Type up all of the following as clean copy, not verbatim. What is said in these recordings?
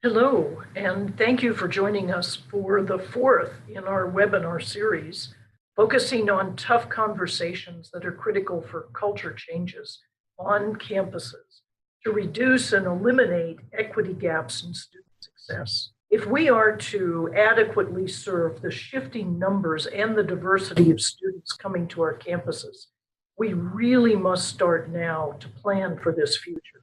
Hello, and thank you for joining us for the fourth in our webinar series, focusing on tough conversations that are critical for culture changes on campuses to reduce and eliminate equity gaps in student success. If we are to adequately serve the shifting numbers and the diversity of students coming to our campuses, we really must start now to plan for this future.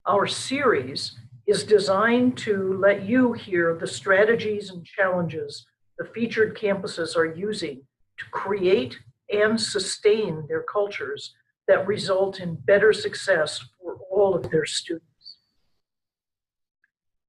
Our series is designed to let you hear the strategies and challenges the featured campuses are using to create and sustain their cultures that result in better success for all of their students.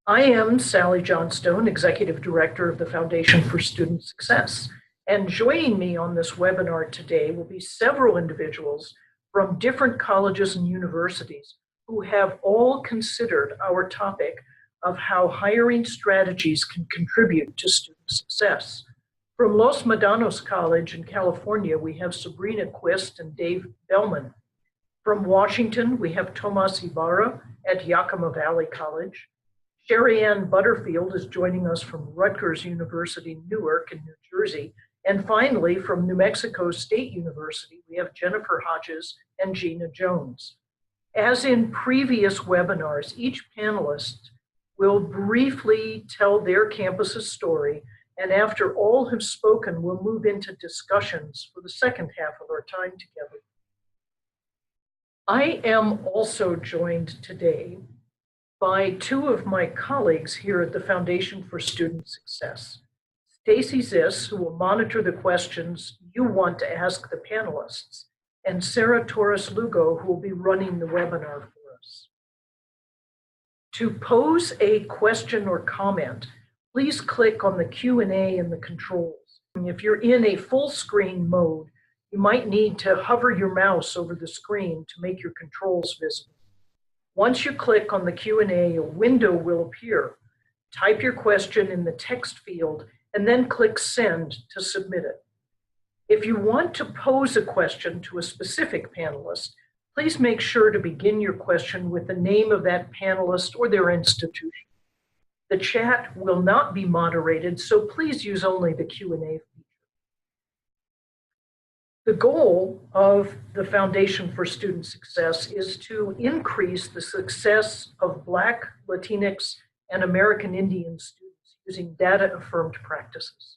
I am Sally Johnstone, Executive Director of the Foundation for Student Success, and joining me on this webinar today will be several individuals from different colleges and universities who have all considered our topic of how hiring strategies can contribute to student success. From Los Medanos College in California, we have Sabrina Quist and Dave Bellman. From Washington, we have Tomas Ibarra at Yakima Valley College. Sherry Ann Butterfield is joining us from Rutgers University, Newark in New Jersey. And finally, from New Mexico State University, we have Jennifer Hodges and Gina Jones. As in previous webinars, each panelist will briefly tell their campus's story, and after all have spoken, we'll move into discussions for the second half of our time together. I am also joined today by two of my colleagues here at the Foundation for Student Success. Stacy Ziss, who will monitor the questions you want to ask the panelists, and Sarah Torres Lugo, who will be running the webinar for us. To pose a question or comment, please click on the Q&A in the controls. If you're in a full screen mode, you might need to hover your mouse over the screen to make your controls visible. Once you click on the Q&A, a window will appear. Type your question in the text field and then click Send to submit it. If you want to pose a question to a specific panelist, please make sure to begin your question with the name of that panelist or their institution. The chat will not be moderated, so please use only the Q&A feature. The goal of the Foundation for Student Success is to increase the success of Black, Latinx, and American Indian students using data-affirmed practices.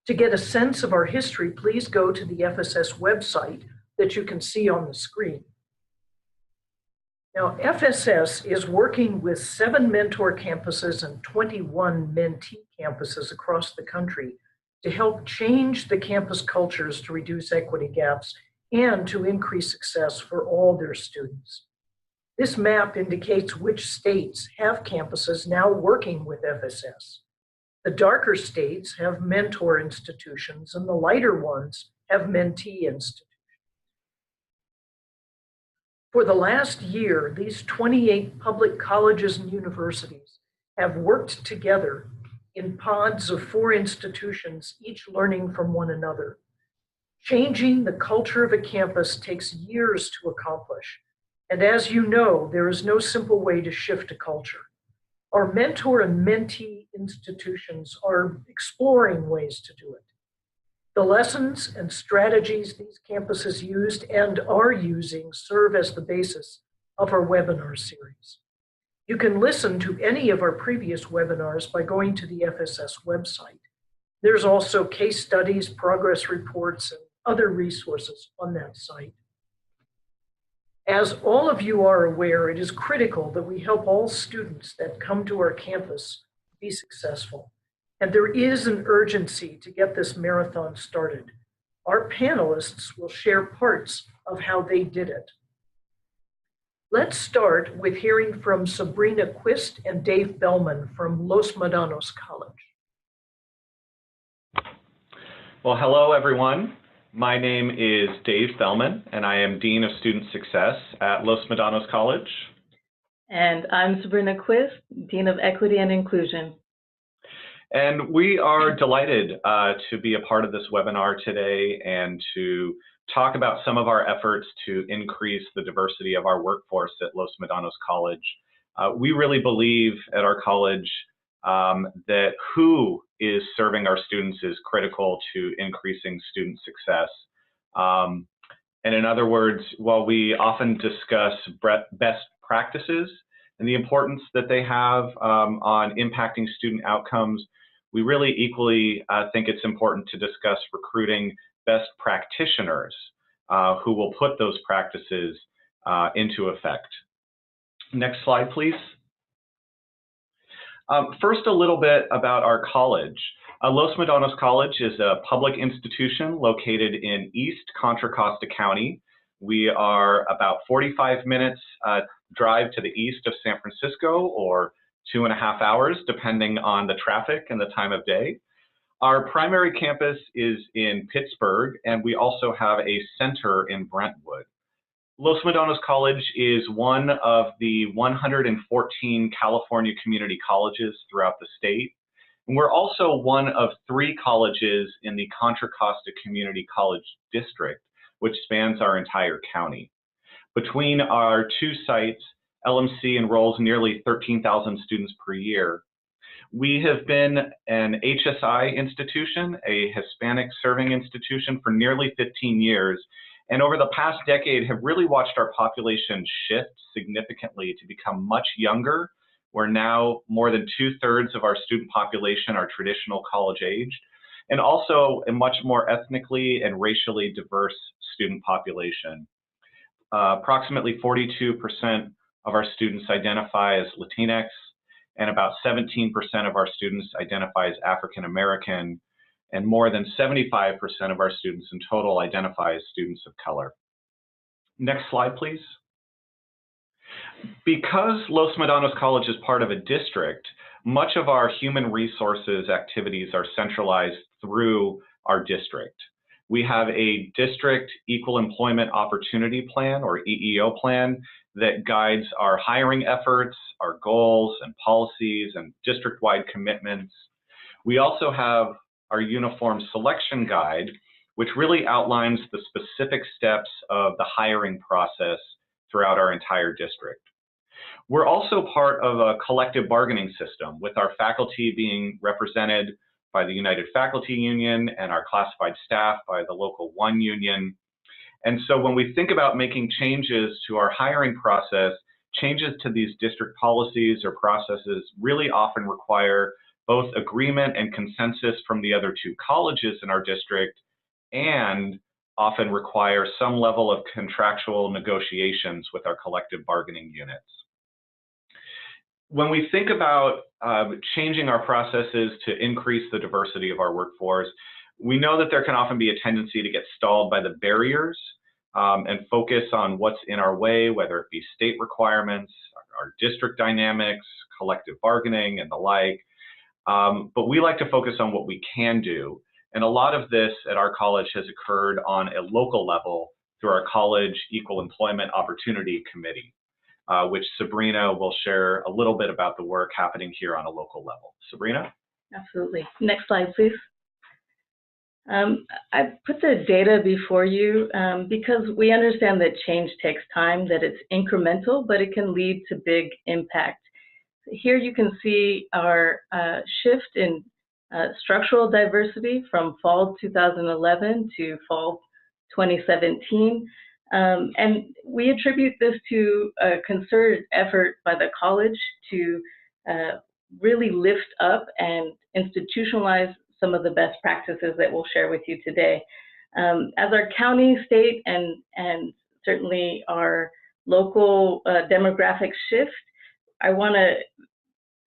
To get a sense of our history, please go to the FSS website that you can see on the screen. Now, FSS is working with 7 mentor campuses and 21 mentee campuses across the country to help change the campus cultures to reduce equity gaps and to increase success for all their students. This map indicates which states have campuses now working with FSS. The darker states have mentor institutions, and the lighter ones have mentee institutions. For the last year, these 28 public colleges and universities have worked together in pods of 4 institutions, each learning from one another. Changing the culture of a campus takes years to accomplish. And as you know, there is no simple way to shift a culture. Our mentor and mentee institutions are exploring ways to do it. The lessons and strategies these campuses used and are using serve as the basis of our webinar series. You can listen to any of our previous webinars by going to the FSS website. There's also case studies, progress reports, and other resources on that site. As all of you are aware, it is critical that we help all students that come to our campus be successful. And there is an urgency to get this marathon started. Our panelists will share parts of how they did it. Let's start with hearing from Sabrina Quist and Dave Bellman from Los Medanos College. Well, hello, everyone. My name is Dave Bellman, and I am Dean of Student Success at Los Medanos College. And I'm Sabrina Quist, Dean of Equity and Inclusion. And we are delighted to be a part of this webinar today and to talk about some of our efforts to increase the diversity of our workforce at Los Medanos College We really believe at our college that who is serving our students is critical to increasing student success. And in other words, while we often discuss best practices and the importance that they have on impacting student outcomes, we really equally think it's important to discuss recruiting best practitioners who will put those practices into effect. Next slide, please. First, a little bit about our college. Los Medanos College is a public institution located in East Contra Costa County. We are about 45 minutes drive to the east of San Francisco, or 2.5 hours, depending on the traffic and the time of day. Our primary campus is in Pittsburgh, and we also have a center in Brentwood. Los Medanos College is one of the 114 California community colleges throughout the state. And we're also one of 3 colleges in the Contra Costa Community College District, which spans our entire county. Between our 2 sites, LMC enrolls nearly 13,000 students per year. We have been an HSI institution, a Hispanic serving institution, for nearly 15 years. And over the past decade have really watched our population shift significantly to become much younger. We're now more than 2/3 of our student population are traditional college age, and also a much more ethnically and racially diverse student population. Approximately 42% of our students identify as Latinx, and about 17% of our students identify as African American, and more than 75% of our students in total identify as students of color. Next slide, please. Because Los Medanos College is part of a district, much of our human resources activities are centralized through our district. We have a district equal employment opportunity plan, or EEO plan, that guides our hiring efforts, our goals and policies, and district-wide commitments. We also have our uniform selection guide, which really outlines the specific steps of the hiring process throughout our entire district. We're also part of a collective bargaining system, with our faculty being represented by the United Faculty Union and our classified staff by the Local 1 Union. And so when we think about making changes to our hiring process, changes to these district policies or processes really often require both agreement and consensus from the other 2 colleges in our district, and often require some level of contractual negotiations with our collective bargaining units. When we think about changing our processes to increase the diversity of our workforce, we know that there can often be a tendency to get stalled by the barriers and focus on what's in our way, whether it be state requirements, our district dynamics, collective bargaining, and the like. But we like to focus on what we can do. And a lot of this at our college has occurred on a local level through our College Equal Employment Opportunity Committee, which Sabrina will share a little bit about the work happening here on a local level. Sabrina? Absolutely. Next slide, please. I put the data before you because we understand that change takes time, that it's incremental, but it can lead to big impact. Here you can see our shift in structural diversity from fall 2011 to fall 2017. And we attribute this to a concerted effort by the college to really lift up and institutionalize some of the best practices that we'll share with you today. As our county, state, and certainly our local demographics shift, I want to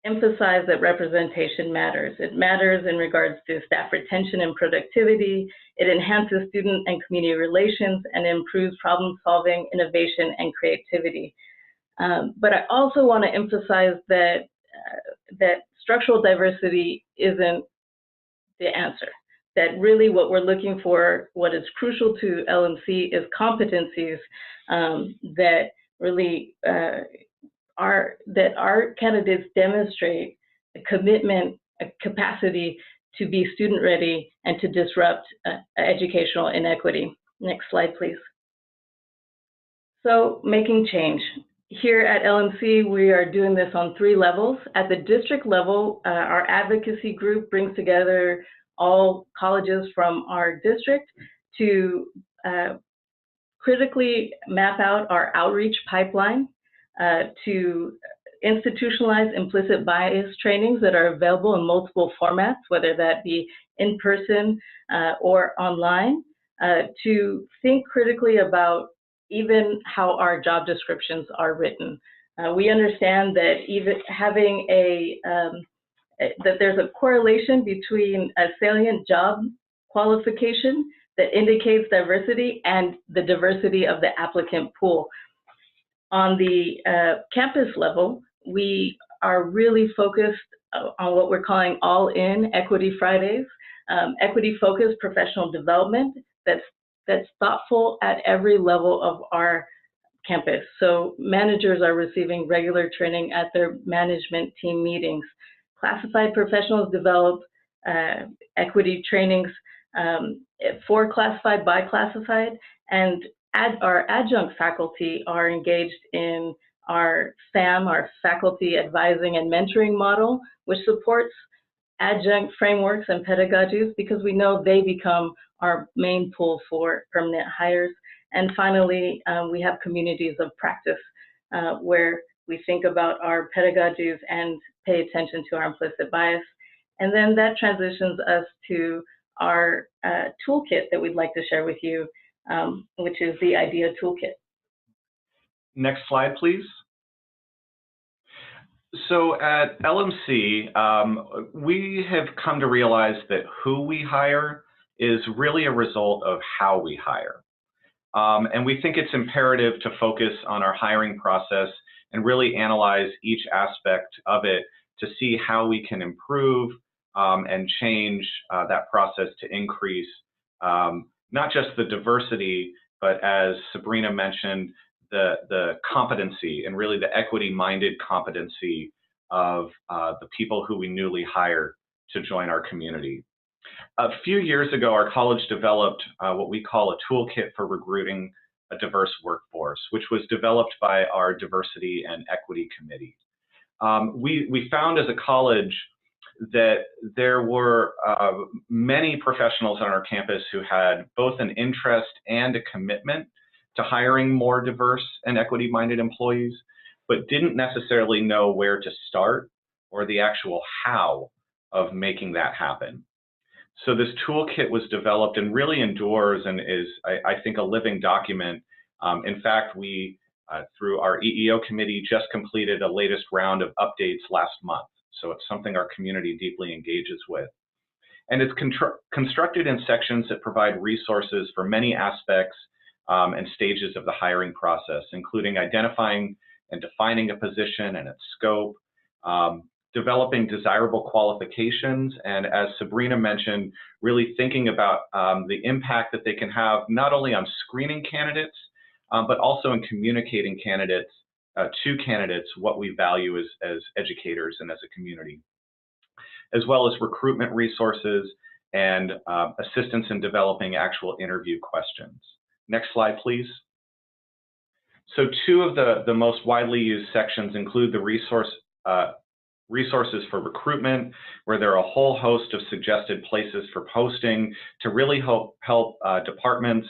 emphasize that representation matters. It matters in regards to staff retention and productivity. It enhances student and community relations and improves problem solving, innovation, and creativity. But I also want to emphasize that structural diversity isn't the answer. That really what we're looking for, what is crucial to LMC, is competencies that really that our candidates demonstrate a commitment, a capacity to be student ready and to disrupt educational inequity. Next slide, please. So making change. Here at LMC, we are doing this on 3 levels. At the district level, our advocacy group brings together all colleges from our district to critically map out our outreach pipeline, to institutionalize implicit bias trainings that are available in multiple formats, whether that be in person or online, to think critically about even how our job descriptions are written. We understand that even having that there's a correlation between a salient job qualification that indicates diversity and the diversity of the applicant pool. On the campus level, we are really focused on what we're calling all-in Equity Fridays, equity-focused professional development that's thoughtful at every level of our campus. So managers are receiving regular training at their management team meetings. Classified professionals develop equity trainings for classified, by classified, and our adjunct faculty are engaged in our FAM, our Faculty Advising and Mentoring model, which supports adjunct frameworks and pedagogies because we know they become our main pool for permanent hires. And finally, we have communities of practice where we think about our pedagogies and pay attention to our implicit bias. And then that transitions us to our toolkit that we'd like to share with you, which is the IDEA Toolkit. Next slide, please. So at LMC, we have come to realize that who we hire is really a result of how we hire. And we think it's imperative to focus on our hiring process and really analyze each aspect of it to see how we can improve and change that process to increase not just the diversity, but as Sabrina mentioned, the competency and really the equity-minded competency of the people who we newly hire to join our community. A few years ago, our college developed what we call a toolkit for recruiting a diverse workforce, which was developed by our Diversity and Equity Committee. We found as a college that there were many professionals on our campus who had both an interest and a commitment to hiring more diverse and equity-minded employees, but didn't necessarily know where to start or the actual how of making that happen. So this toolkit was developed and really endures and is, I think, a living document. In fact, we, through our EEO committee, just completed a latest round of updates last month. So it's something our community deeply engages with. And it's constructed in sections that provide resources for many aspects and stages of the hiring process, including identifying and defining a position and its scope, developing desirable qualifications, and as Sabrina mentioned, really thinking about the impact that they can have not only on screening candidates, but also in communicating to candidates what we value as educators and as a community, as well as recruitment resources and assistance in developing actual interview questions. Next slide, please. So two of the most widely used sections include the resources for recruitment, where there are a whole host of suggested places for posting to really help departments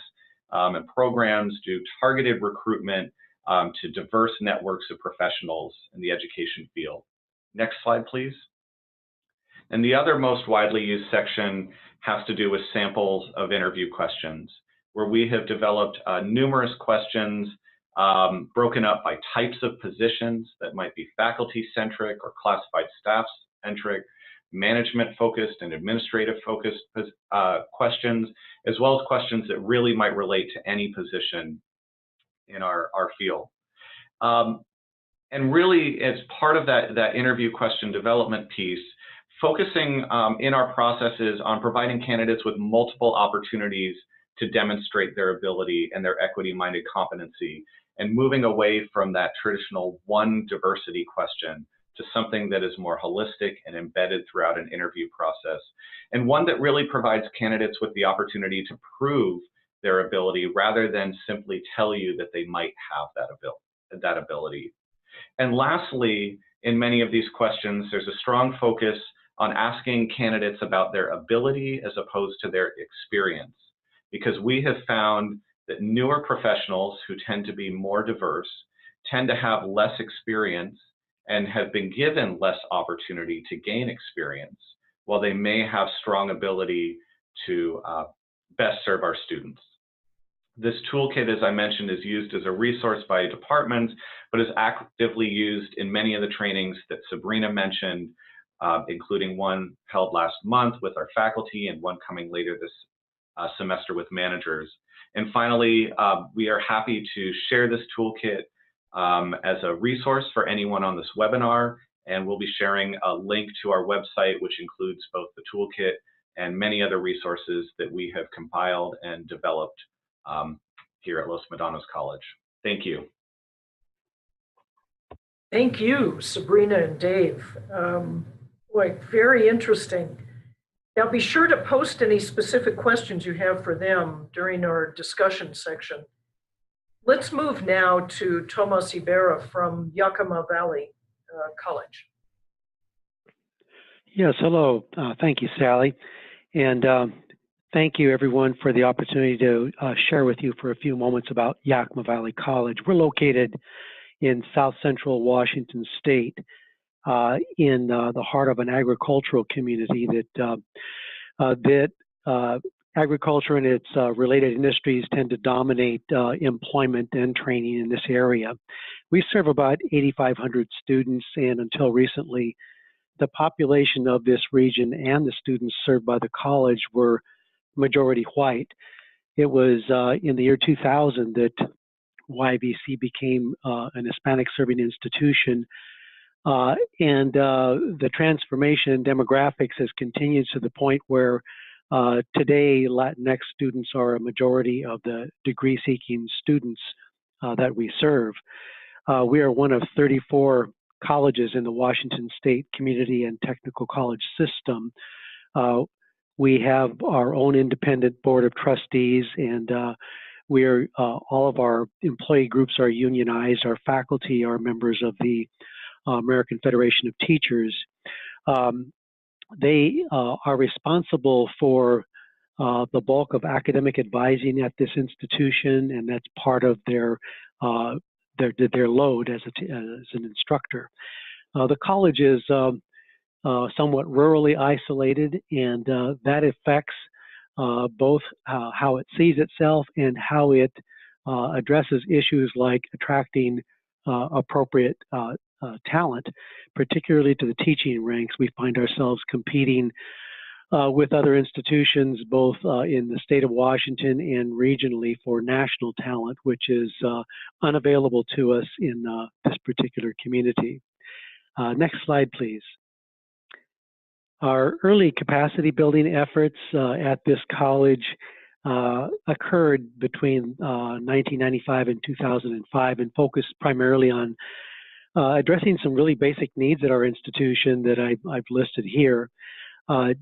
and programs do targeted recruitment to diverse networks of professionals in the education field. Next slide, please. And the other most widely used section has to do with samples of interview questions, where we have developed numerous questions broken up by types of positions that might be faculty-centric or classified staff-centric, management-focused and administrative-focused questions, as well as questions that really might relate to any position in our field. And really, as part of that interview question development piece, focusing in our processes on providing candidates with multiple opportunities to demonstrate their ability and their equity-minded competency, and moving away from that traditional one diversity question to something that is more holistic and embedded throughout an interview process, and one that really provides candidates with the opportunity to prove their ability rather than simply tell you that they might have that ability. that ability. And lastly, in many of these questions, there's a strong focus on asking candidates about their ability as opposed to their experience, because we have found that newer professionals who tend to be more diverse tend to have less experience and have been given less opportunity to gain experience, while they may have strong ability to best serve our students. This toolkit, as I mentioned, is used as a resource by departments, but is actively used in many of the trainings that Sabrina mentioned, including one held last month with our faculty and one coming later this semester with managers. And finally, we are happy to share this toolkit as a resource for anyone on this webinar, and we'll be sharing a link to our website, which includes both the toolkit and many other resources that we have compiled and developed here at Los Medanos College. Thank you. Thank you, Sabrina and Dave. Boy, very interesting. Now be sure to post any specific questions you have for them during our discussion section. Let's move now to Tomas Ibarra from Yakima Valley College. Yes, hello. Thank you, Sally. And thank you, everyone, for the opportunity to share with you for a few moments about Yakima Valley College. We're located in South Central Washington State in the heart of an agricultural community that agriculture and its related industries tend to dominate employment and training in this area. We serve about 8,500 students, and until recently, the population of this region and the students served by the college were majority white. It was in the year 2000 that YVC became an Hispanic serving institution, and the transformation in demographics has continued to the point where today Latinx students are a majority of the degree-seeking students that we serve. We are one of 34 colleges in the Washington State Community and Technical College system. We have our own independent board of trustees, and we are all of our employee groups are unionized. Our faculty are members of the American Federation of Teachers. They are responsible for the bulk of academic advising at this institution, and that's part of their load as an instructor. The college is somewhat rurally isolated, and that affects both how it sees itself and how it addresses issues like attracting appropriate talent, particularly to the teaching ranks. We find ourselves competing with other institutions, both in the state of Washington and regionally, for national talent, which is unavailable to us in this particular community. Next slide, please. Our early capacity building efforts at this college occurred between 1995 and 2005 and focused primarily on addressing some really basic needs at our institution that I've listed here,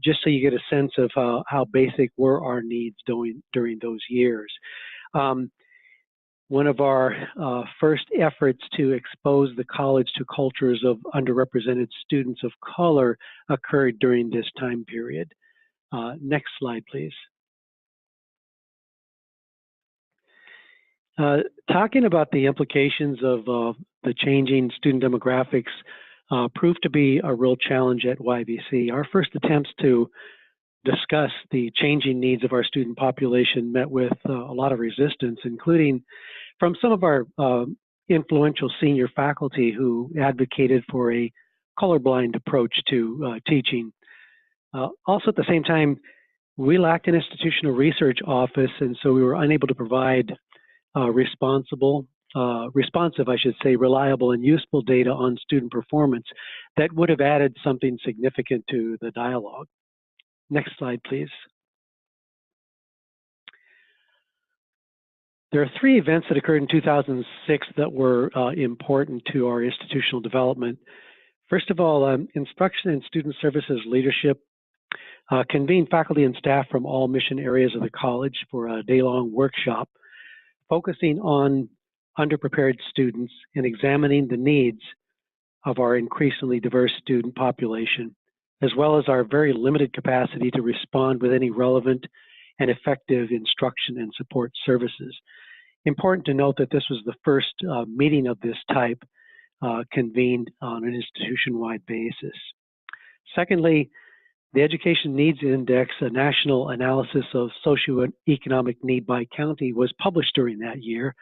just so you get a sense of how basic were our needs during those years. One of our first efforts to expose the college to cultures of underrepresented students of color occurred during this time period. Next slide, please. Talking about the implications of the changing student demographics proved to be a real challenge at YVC. Our first attempts to discuss the changing needs of our student population met with a lot of resistance, including from some of our influential senior faculty who advocated for a colorblind approach to teaching. Also, at the same time, we lacked an institutional research office, and so we were unable to provide responsive, I should say, reliable and useful data on student performance that would have added something significant to the dialogue. Next slide, please. There are three events that occurred in 2006 that were important to our institutional development. First of all, Instruction and Student Services Leadership convened faculty and staff from all mission areas of the college for a day-long workshop focusing on underprepared students and examining the needs of our increasingly diverse student population, as well as our very limited capacity to respond with any relevant and effective instruction and support services. Important to note that this was the first meeting of this type convened on an institution-wide basis. Secondly, the Education Needs Index, a national analysis of socioeconomic need by county, was published during that year,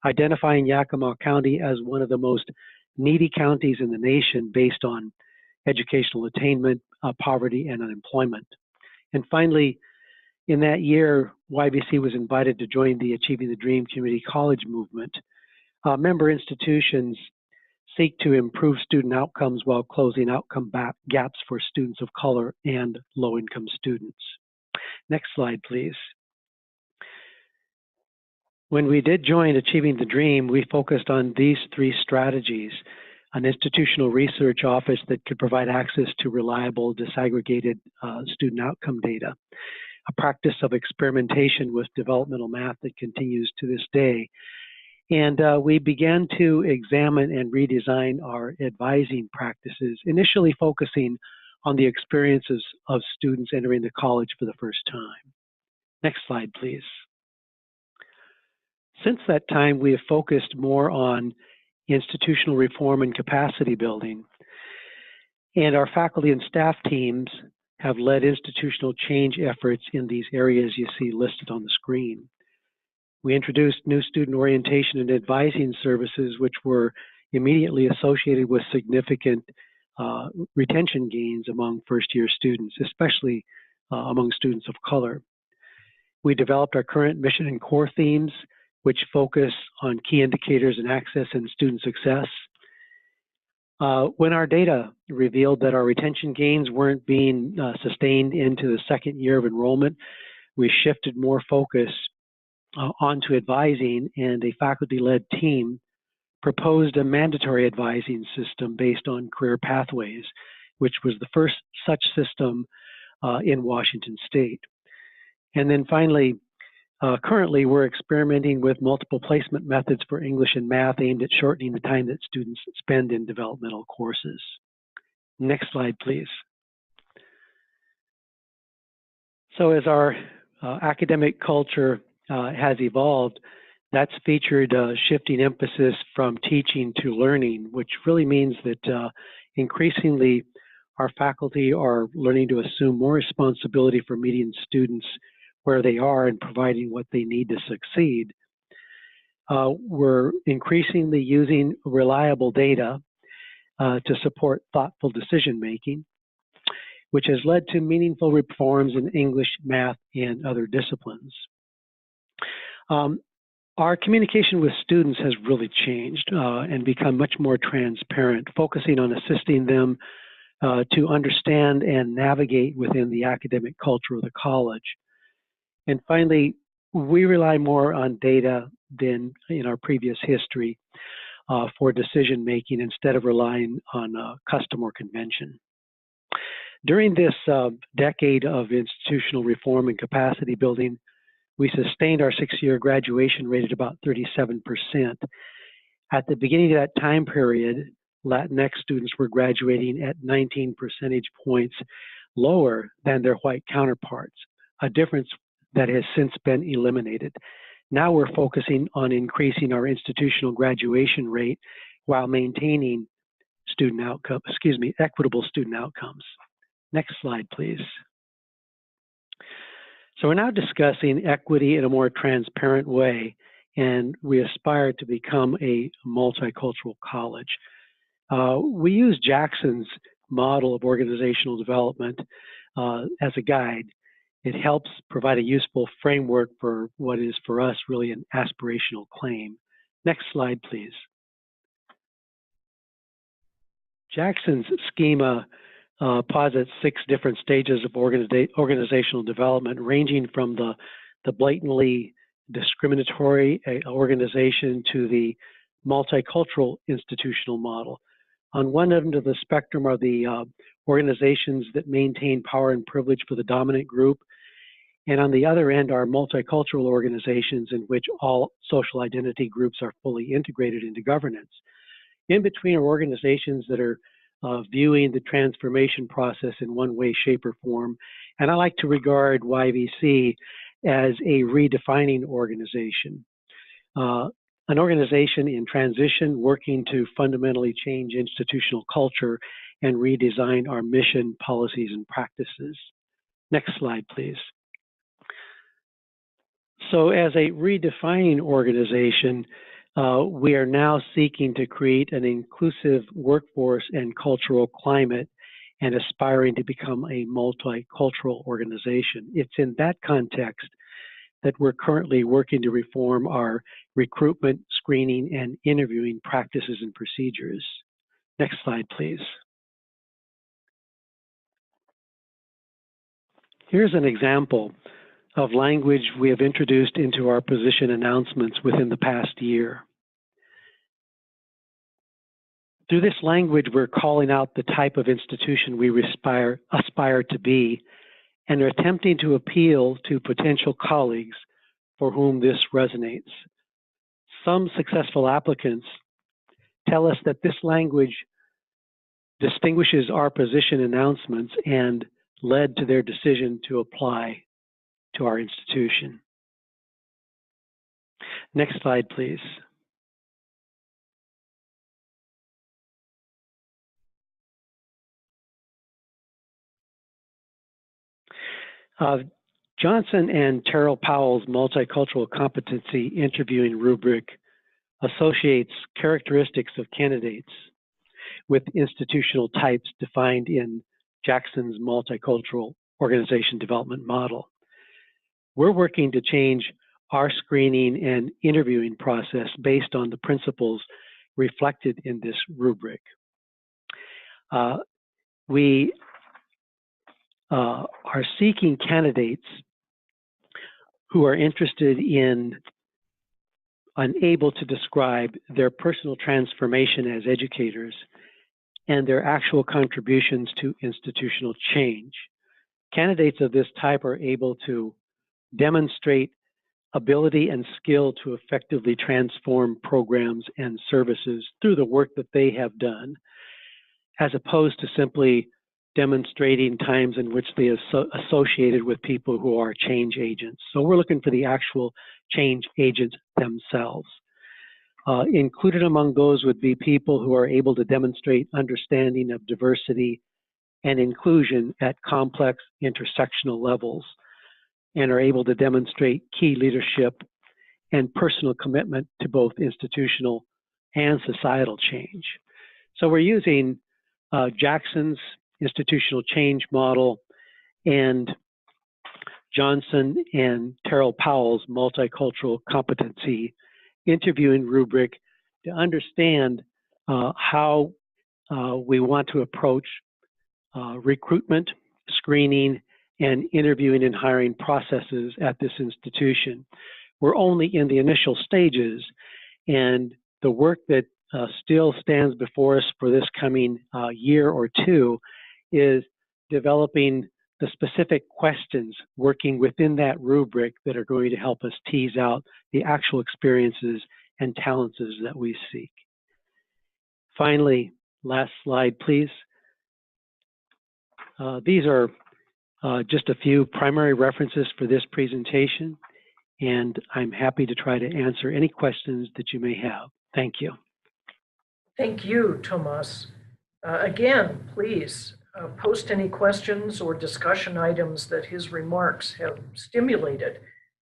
identifying Yakima County as one of the most needy counties in the nation based on educational attainment, poverty, and unemployment. And finally, in that year, YBC was invited to join the Achieving the Dream Community College movement. Member institutions seek to improve student outcomes while closing outcome gaps for students of color and low-income students. Next slide, please. When we did join Achieving the Dream, we focused on these three strategies: an institutional research office that could provide access to reliable, disaggregated student outcome data, a practice of experimentation with developmental math that continues to this day. And we began to examine and redesign our advising practices, initially focusing on the experiences of students entering the college for the first time. Next slide, please. Since that time, we have focused more on institutional reform and capacity building, and our faculty and staff teams have led institutional change efforts in these areas you see listed on the screen. We introduced new student orientation and advising services, which were immediately associated with significant retention gains among first-year students, especially among students of color. We developed our current mission and core themes, which focus on key indicators in access and student success. When our data revealed that our retention gains weren't being sustained into the second year of enrollment, we shifted more focus onto advising, and a faculty-led team proposed a mandatory advising system based on career pathways, which was the first such system in Washington State. And then finally, currently we're experimenting with multiple placement methods for English and math aimed at shortening the time that students spend in developmental courses. Next slide, please. So as our academic culture has evolved, that's featured shifting emphasis from teaching to learning, which really means that increasingly our faculty are learning to assume more responsibility for meeting students where they are and providing what they need to succeed. We're increasingly using reliable data to support thoughtful decision making, which has led to meaningful reforms in English, math, and other disciplines. Our communication with students has really changed and become much more transparent, focusing on assisting them to understand and navigate within the academic culture of the college. And finally, we rely more on data than in our previous history for decision making instead of relying on custom or convention. During this decade of institutional reform and capacity building, we sustained our 6-year graduation rate at about 37%. At the beginning of that time period, Latinx students were graduating at 19 percentage points lower than their white counterparts, a difference that has since been eliminated. Now we're focusing on increasing our institutional graduation rate while maintaining equitable student outcomes. Next slide, please. So we're now discussing equity in a more transparent way, and we aspire to become a multicultural college. We use Jackson's model of organizational development as a guide. It helps provide a useful framework for what is for us really an aspirational claim. Next slide, please. Jackson's schema posits 6 different stages of organizational development, ranging from the blatantly discriminatory organization to the multicultural institutional model. On one end of the spectrum are the organizations that maintain power and privilege for the dominant group, And on the other end are multicultural organizations in which all social identity groups are fully integrated into governance. In between are organizations that are viewing the transformation process in one way, shape, or form. And I like to regard YVC as a redefining organization. An organization in transition working to fundamentally change institutional culture and redesign our mission, policies, and practices. Next slide, please. So as a redefining organization, we are now seeking to create an inclusive workforce and cultural climate and aspiring to become a multicultural organization. It's in that context that we're currently working to reform our recruitment, screening, and interviewing practices and procedures. Next slide, please. Here's an example of language we have introduced into our position announcements within the past year. Through this language, we're calling out the type of institution we aspire to be and are attempting to appeal to potential colleagues for whom this resonates. Some successful applicants tell us that this language distinguishes our position announcements and led to their decision to apply to our institution. Next slide, please. Johnson and Terrell Powell's multicultural competency interviewing rubric associates characteristics of candidates with institutional types defined in Jackson's multicultural organization development model. We're working to change our screening and interviewing process based on the principles reflected in this rubric. We are seeking candidates who are interested in and able to describe their personal transformation as educators and their actual contributions to institutional change. Candidates of this type are able to demonstrate ability and skill to effectively transform programs and services through the work that they have done, as opposed to simply demonstrating times in which they associated with people who are change agents. So we're looking for the actual change agents themselves. Included among those would be people who are able to demonstrate understanding of diversity and inclusion at complex intersectional levels and are able to demonstrate key leadership and personal commitment to both institutional and societal change. So we're using Jackson's institutional change model and Johnson and Terrell Powell's multicultural competency interviewing rubric to understand how we want to approach recruitment, screening, and interviewing and hiring processes at this institution. We're only in the initial stages, and the work that still stands before us for this coming year or two is developing the specific questions working within that rubric that are going to help us tease out the actual experiences and talents that we seek. Finally, last slide, please. These are just a few primary references for this presentation, and I'm happy to try to answer any questions that you may have. Thank you. Thank you, Tomas. Again, please post any questions or discussion items that his remarks have stimulated.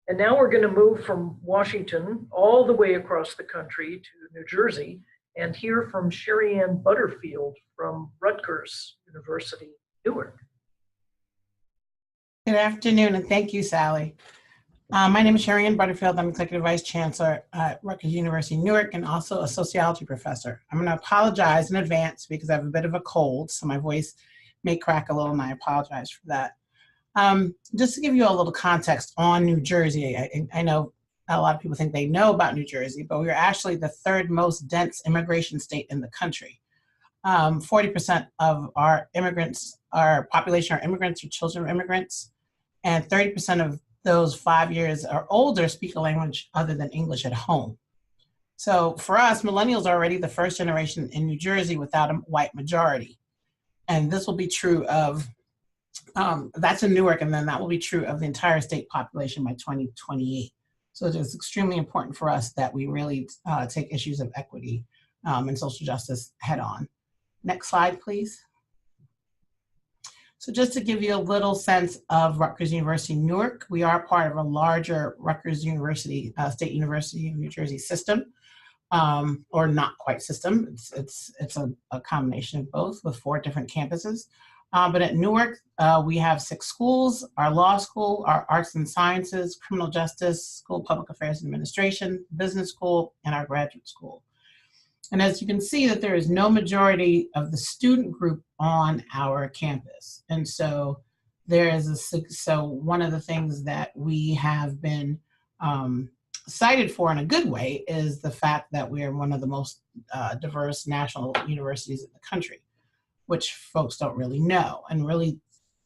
And now we're going to move from Washington all the way across the country to New Jersey and hear from Sherry Ann Butterfield from Rutgers University, Newark. Good afternoon, and thank you, Sally. My name is Sherry Ann Butterfield. I'm Executive Vice Chancellor at Rutgers University, Newark, and also a sociology professor. I'm going to apologize in advance because I have a bit of a cold, so my voice may crack a little, and I apologize for that. Just to give you a little context on New Jersey, I know a lot of people think they know about New Jersey, but we're actually the third most dense immigration state in the country. 40% of our immigrants, our population are immigrants or children of immigrants, and 30% of those 5 years or older speak a language other than English at home. So for us, millennials are already the first generation in New Jersey without a white majority. And this will be true of, that's in Newark, and then that will be true of the entire state population by 2028. So it is extremely important for us that we really take issues of equity and social justice head on. Next slide, please. So just to give you a little sense of Rutgers University Newark, we are part of a larger Rutgers University, State University of New Jersey system, or not quite system. It's a combination of both with 4 different campuses. But at Newark, we have 6 schools: our law school, our arts and sciences, criminal justice, school of public affairs and administration, business school, and our graduate school. And as you can see, that there is no majority of the student group on our campus. And so there is so one of the things that we have been cited for in a good way is the fact that we are one of the most diverse national universities in the country, which folks don't really know. And really,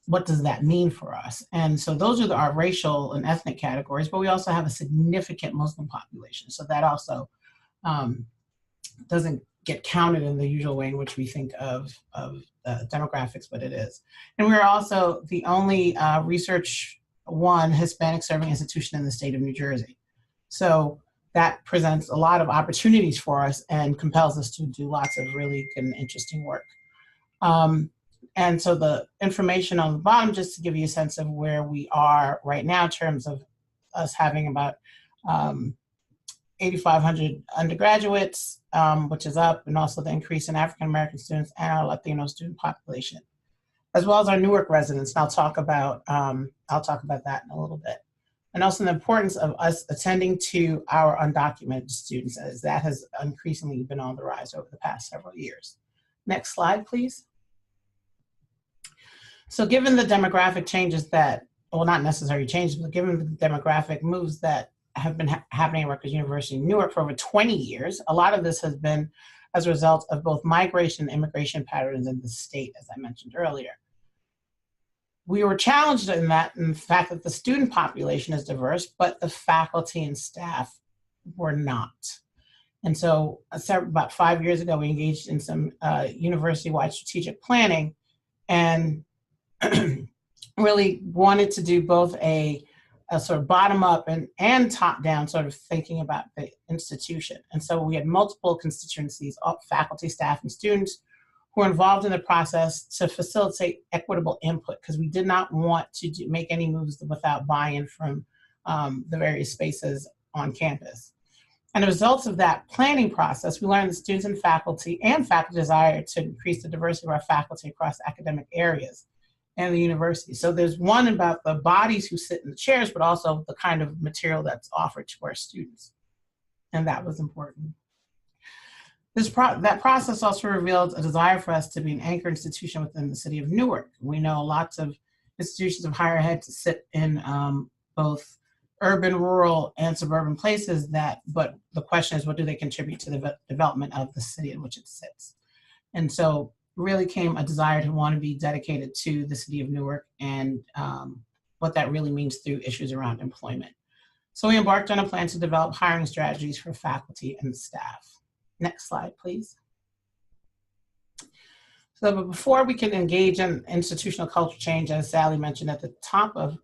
what does that mean for us? And so those are our racial and ethnic categories, but we also have a significant Muslim population. So that also doesn't get counted in the usual way in which we think of demographics, but it is. And we're also the only Research 1 Hispanic serving institution in the state of New Jersey. So that presents a lot of opportunities for us and compels us to do lots of really good and interesting work. And so the information on the bottom, just to give you a sense of where we are right now in terms of us having about 8,500 undergraduates, which is up, and also the increase in African-American students and our Latino student population, as well as our Newark residents. And I'll talk about that in a little bit. And also the importance of us attending to our undocumented students, as that has increasingly been on the rise over the past several years. Next slide, please. So given the demographic changes that, well, not necessarily changes, but given the demographic moves that have been happening at Rutgers University Newark for over 20 years, a lot of this has been as a result of both migration and immigration patterns in the state, as I mentioned earlier. We were challenged in that, in the fact that the student population is diverse, but the faculty and staff were not. And so about 5 years ago, we engaged in some university-wide strategic planning and really wanted to do both a sort of bottom-up and top-down sort of thinking about the institution. And so we had multiple constituencies, faculty, staff, and students, who were involved in the process to facilitate equitable input, because we did not want to make any moves without buy-in from the various spaces on campus. And the results of that planning process, we learned that students and faculty desire to increase the diversity of our faculty across academic areas and the university. So there's one about the bodies who sit in the chairs, but also the kind of material that's offered to our students. And that was important. That process also revealed a desire for us to be an anchor institution within the city of Newark. We know lots of institutions of higher ed to sit in both urban, rural, and suburban places, but the question is, what do they contribute to the development of the city in which it sits? And so really came a desire to want to be dedicated to the city of Newark and what that really means through issues around employment. So we embarked on a plan to develop hiring strategies for faculty and staff. Next slide, please. So but before we can engage in institutional culture change, as Sally mentioned at the top of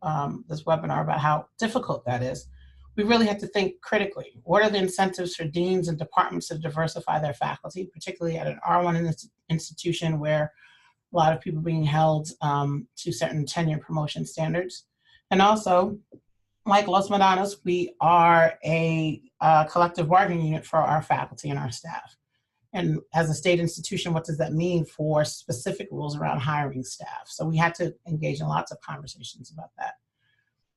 this webinar about how difficult that is, we really have to think critically. What are the incentives for deans and departments to diversify their faculty, particularly at an R1 institution where a lot of people are being held to certain tenure promotion standards? And also, like Los Medanos, we are a collective bargaining unit for our faculty and our staff. And as a state institution, what does that mean for specific rules around hiring staff? So we had to engage in lots of conversations about that.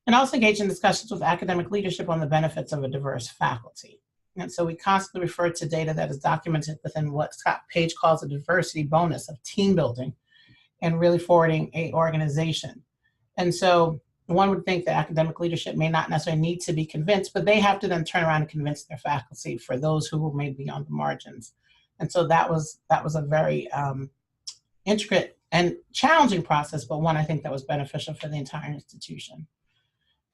And also engage in discussions with academic leadership on the benefits of a diverse faculty. And so we constantly refer to data that is documented within what Scott Page calls a diversity bonus of team building and really forwarding an organization. And so one would think that academic leadership may not necessarily need to be convinced, but they have to then turn around and convince their faculty for those who may be on the margins. And so that was a very intricate and challenging process, but one I think that was beneficial for the entire institution.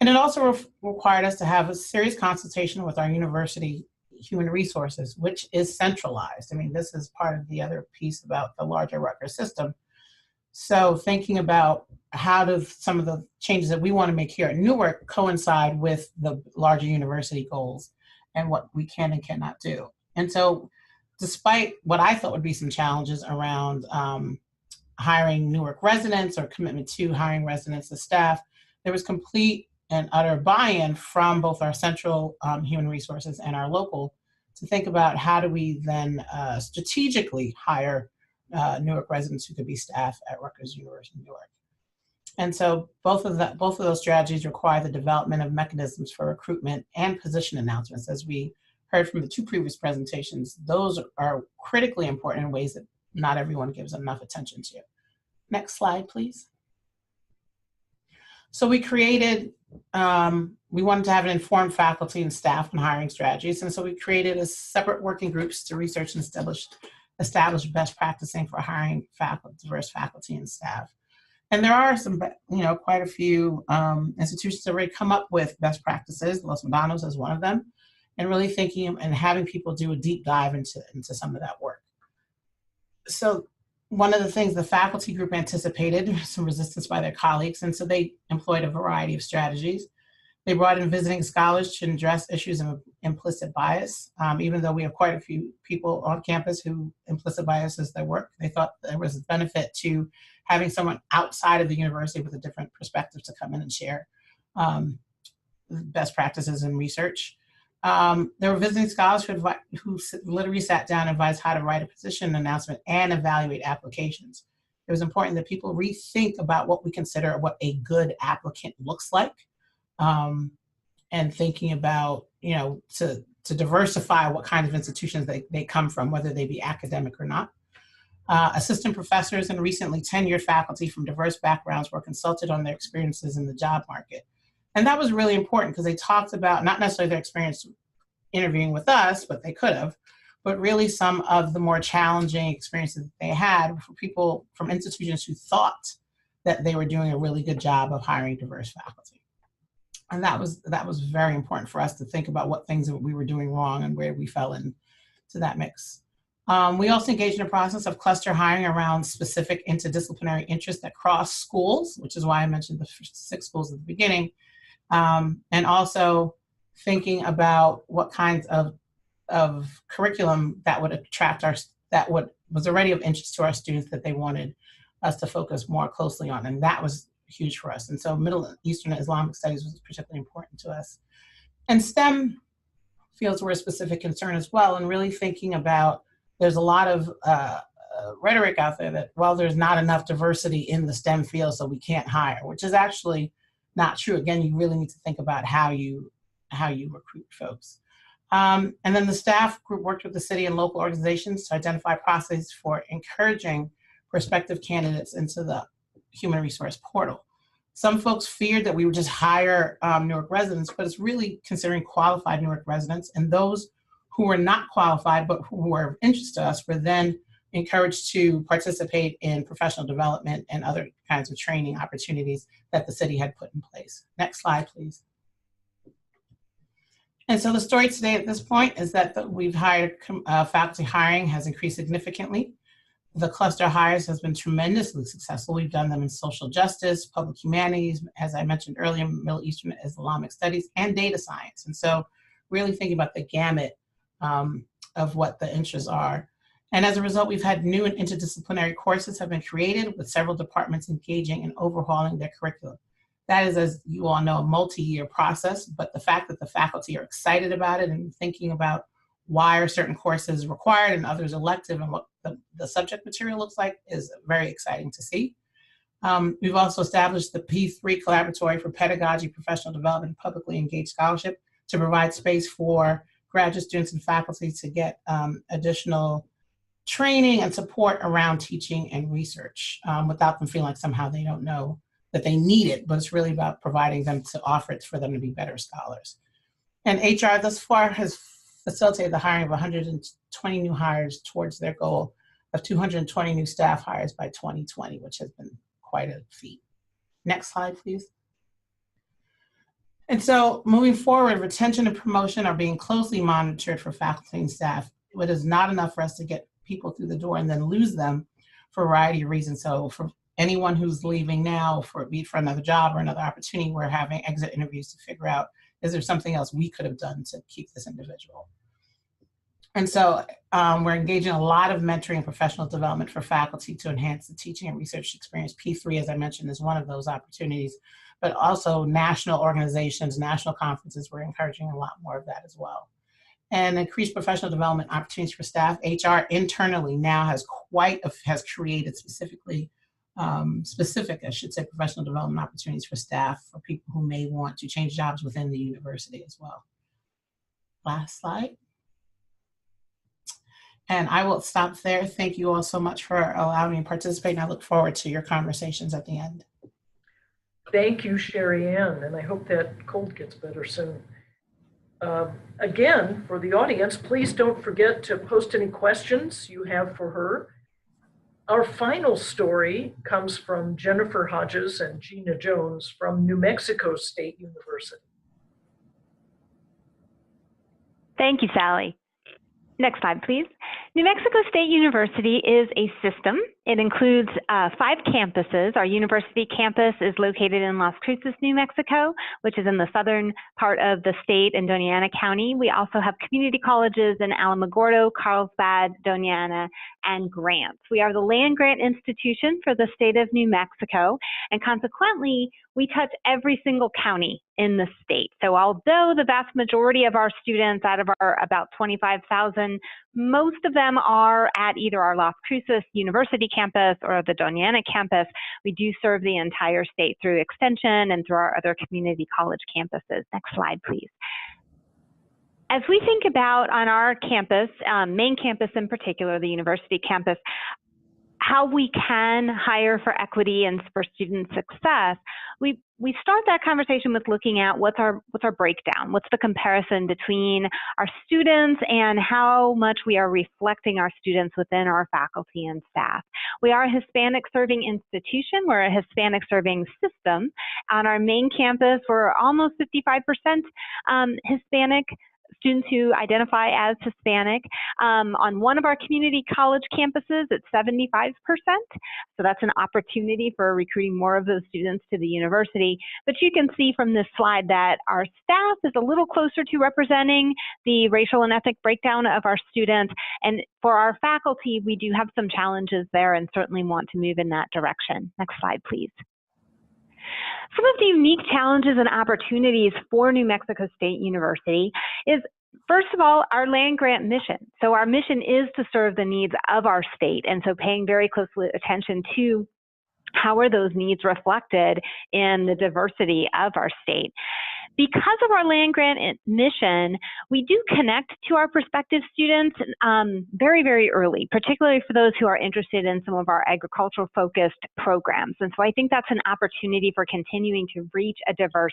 And it also required us to have a serious consultation with our university human resources, which is centralized. I mean, this is part of the other piece about the larger Rutgers system. So thinking about how do some of the changes that we want to make here at Newark coincide with the larger university goals and what we can and cannot do. And so despite what I thought would be some challenges around hiring Newark residents or commitment to hiring residents and staff, there was complete and utter buy-in from both our central human resources and our local to think about how do we then strategically hire Newark residents who could be staff at Rutgers University in Newark. And so both of those strategies require the development of mechanisms for recruitment and position announcements. As we heard from the two previous presentations, those are critically important in ways that not everyone gives enough attention to. Next slide, please. So we created, we wanted to have an informed faculty and staff on hiring strategies. And so we created a separate working groups to research and establish best practicing for hiring diverse faculty and staff. And there are some, quite a few institutions that already come up with best practices. Los Medanos is one of them, and really thinking and having people do a deep dive into some of that work. So one of the things the faculty group anticipated some resistance by their colleagues, and so they employed a variety of strategies. They brought in visiting scholars to address issues of implicit bias. Even though we have quite a few people on campus who implicit bias is their work, they thought there was a benefit to having someone outside of the university with a different perspective to come in and share best practices in research. There were visiting scholars who literally sat down and advised how to write a position announcement and evaluate applications. It was important that people rethink about what we consider what a good applicant looks like, and thinking about, to diversify what kind of institutions they come from, whether they be academic or not. Assistant professors and recently tenured faculty from diverse backgrounds were consulted on their experiences in the job market. And that was really important because they talked about not necessarily their experience interviewing with us, but they could have, but really some of the more challenging experiences that they had for people from institutions who thought that they were doing a really good job of hiring diverse faculty. And that was very important for us to think about what things that we were doing wrong and where we fell into that mix. We also engaged in a process of cluster hiring around specific interdisciplinary interests that cross schools, which is why I mentioned the 6 schools at the beginning. And also thinking about what kinds of curriculum that would attract was already of interest to our students that they wanted us to focus more closely on. And that was huge for us. And so Middle Eastern and Islamic studies was particularly important to us. And STEM fields were a specific concern as well. And really thinking about, there's a lot of rhetoric out there that, well, there's not enough diversity in the STEM field, so we can't hire, which is actually not true. Again, you really need to think about how you recruit folks. And then the staff group worked with the city and local organizations to identify processes for encouraging prospective candidates into the human resource portal. Some folks feared that we would just hire Newark residents, but it's really considering qualified Newark residents, and those who were not qualified but who were of interest to us were then encouraged to participate in professional development and other kinds of training opportunities that the city had put in place. Next slide, please. And so the story today at this point is that we've hired, faculty hiring has increased significantly. The cluster hires has been tremendously successful. We've done them in social justice, public humanities, as I mentioned earlier, Middle Eastern and Islamic studies, and data science. And so really thinking about the gamut of what the interests are. And as a result, we've had new and interdisciplinary courses have been created with several departments engaging in overhauling their curriculum. That is, as you all know, a multi-year process, but the fact that the faculty are excited about it and thinking about why are certain courses required and others elective and what the subject material looks like is very exciting to see. We've also established the P3 Collaboratory for Pedagogy, Professional Development, and Publicly Engaged Scholarship to provide space for graduate students and faculty to get additional training and support around teaching and research without them feeling like somehow they don't know that they need it, but it's really about providing them to offer it for them to be better scholars. And HR thus far has facilitated the hiring of 120 new hires towards their goal of 220 new staff hires by 2020, which has been quite a feat. Next slide, please. And so moving forward, retention and promotion are being closely monitored for faculty and staff. It is not enough for us to get people through the door and then lose them for a variety of reasons. So for anyone who's leaving now, be it for another job or another opportunity, we're having exit interviews to figure out, is there something else we could have done to keep this individual? And so we're engaging a lot of mentoring and professional development for faculty to enhance the teaching and research experience. P3, as I mentioned, is one of those opportunities, but also national organizations, national conferences, we're encouraging a lot more of that as well. And increased professional development opportunities for staff. HR internally now has created specific, I should say, professional development opportunities for staff, for people who may want to change jobs within the university as well. Last slide. And I will stop there. Thank you all so much for allowing me to participate, and I look forward to your conversations at the end. Thank you, Sherry Ann, and I hope that cold gets better soon. Again, for the audience, please don't forget to post any questions you have for her. Our final story comes from Jennifer Hodges and Gina Jones from New Mexico State University. Thank you, Sally. Next slide, please. New Mexico State University is a system. It includes 5 campuses. Our university campus is located in Las Cruces, New Mexico, which is in the southern part of the state in Doña Ana County. We also have community colleges in Alamogordo, Carlsbad, Doña Ana, and Grants. We are the land-grant institution for the state of New Mexico, and consequently, we touch every single county in the state. So although the vast majority of our students, out of our about 25,000, most of them are at either our Las Cruces University campus or the Doña Ana campus, we do serve the entire state through extension and through our other community college campuses. Next slide, please. As we think about on our campus, main campus in particular, the university campus, how we can hire for equity and for student success, we start that conversation with looking at what's our breakdown, what's the comparison between our students and how much we are reflecting our students within our faculty and staff. We are a Hispanic serving institution. We're a Hispanic serving system. On our main campus, we're almost 55% Hispanic students who identify as Hispanic. On one of our community college campuses, it's 75%. So that's an opportunity for recruiting more of those students to the university. But you can see from this slide that our staff is a little closer to representing the racial and ethnic breakdown of our students. And for our faculty, we do have some challenges there and certainly want to move in that direction. Next slide, please. Some of the unique challenges and opportunities for New Mexico State University is, first of all, our land-grant mission. So our mission is to serve the needs of our state, and so paying very close attention to how are those needs reflected in the diversity of our state. Because of our land-grant mission, we do connect to our prospective students very, very early, particularly for those who are interested in some of our agricultural-focused programs. And so I think that's an opportunity for continuing to reach a diverse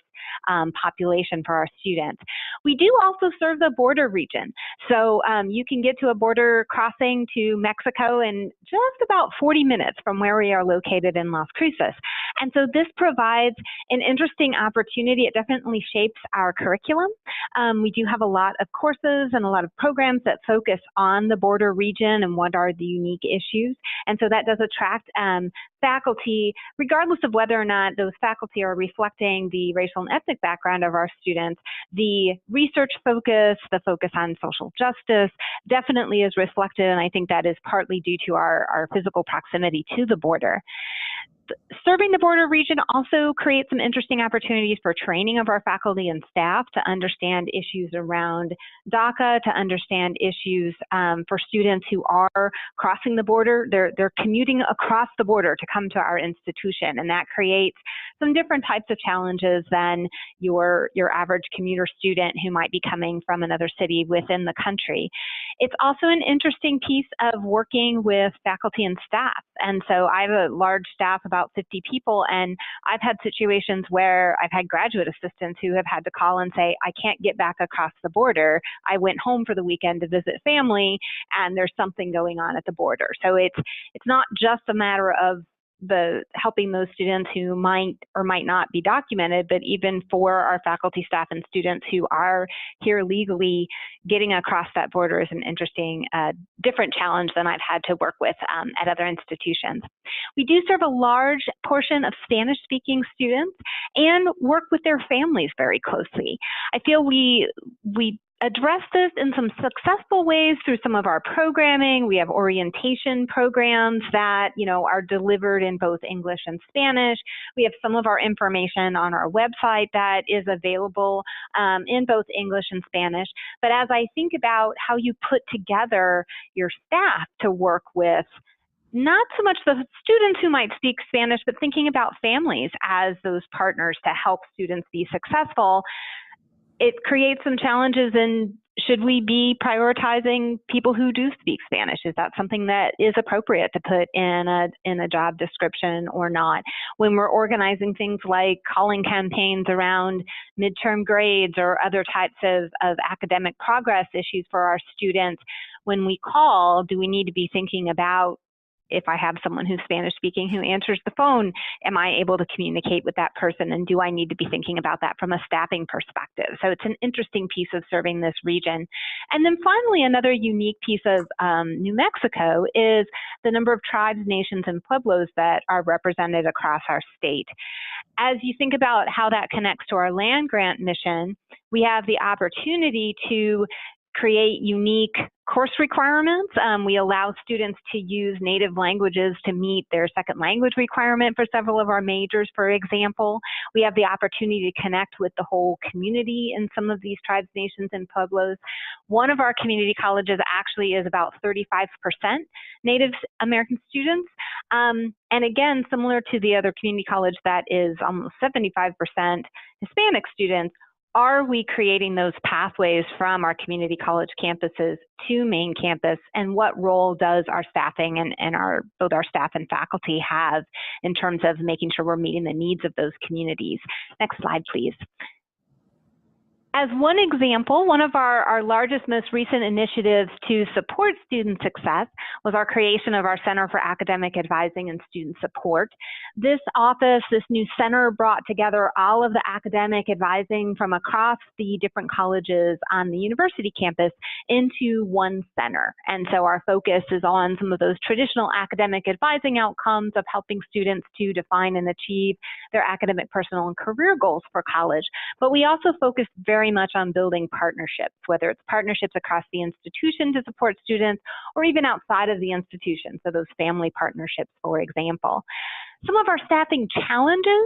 population for our students. We do also serve the border region. So you can get to a border crossing to Mexico in just about 40 minutes from where we are located in Las Cruces. And so this provides an interesting opportunity. It definitely shapes our curriculum. We do have a lot of courses and a lot of programs that focus on the border region and what are the unique issues. And so that does attract faculty, regardless of whether or not those faculty are reflecting the racial and ethnic background of our students. The research focus, the focus on social justice definitely is reflected, and I think that is partly due to our physical proximity to the border. Serving the border region also creates some interesting opportunities for training of our faculty and staff to understand issues around DACA, to understand issues for students who are crossing the border. They're commuting across the border to come to our institution, and that creates some different types of challenges than your average commuter student who might be coming from another city within the country. It's also an interesting piece of working with faculty and staff. And so I have a large staff, about 50 people, and I've had situations where I've had graduate assistants who have had to call and say, I can't get back across the border. I went home for the weekend to visit family, and there's something going on at the border. So it's not just a matter of helping those students who might or might not be documented, but even for our faculty, staff, and students who are here legally, getting across that border is an interesting, different challenge than I've had to work with at other institutions. We do serve a large portion of Spanish-speaking students and work with their families very closely. I feel we address this in some successful ways through some of our programming. We have orientation programs that, are delivered in both English and Spanish. We have some of our information on our website that is available in both English and Spanish. But as I think about how you put together your staff to work with not so much the students who might speak Spanish, but thinking about families as those partners to help students be successful, it creates some challenges in, should we be prioritizing people who do speak Spanish? Is that something that is appropriate to put in a job description or not? When we're organizing things like calling campaigns around midterm grades or other types of academic progress issues for our students, when we call, do we need to be thinking about, if I have someone who's Spanish speaking who answers the phone, am I able to communicate with that person? And do I need to be thinking about that from a staffing perspective? So it's an interesting piece of serving this region. And then finally, another unique piece of New Mexico is the number of tribes, nations, and pueblos that are represented across our state. As you think about how that connects to our land grant mission, we have the opportunity to create unique course requirements. We allow students to use native languages to meet their second language requirement for several of our majors, for example. We have the opportunity to connect with the whole community in some of these tribes, nations, and pueblos. One of our community colleges actually is about 35% Native American students. And again, similar to the other community college that is almost 75% Hispanic students, are we creating those pathways from our community college campuses to main campus, and what role does our staffing and both our staff and faculty have in terms of making sure we're meeting the needs of those communities? Next slide, please. As one example, one of our largest, most recent initiatives to support student success was our creation of our Center for Academic Advising and Student Support. This office, this new center, brought together all of the academic advising from across the different colleges on the university campus into one center. And so our focus is on some of those traditional academic advising outcomes of helping students to define and achieve their academic, personal, and career goals for college. But we also focus very much on building partnerships, whether it's partnerships across the institution to support students or even outside of the institution, so those family partnerships, for example. Some of our staffing challenges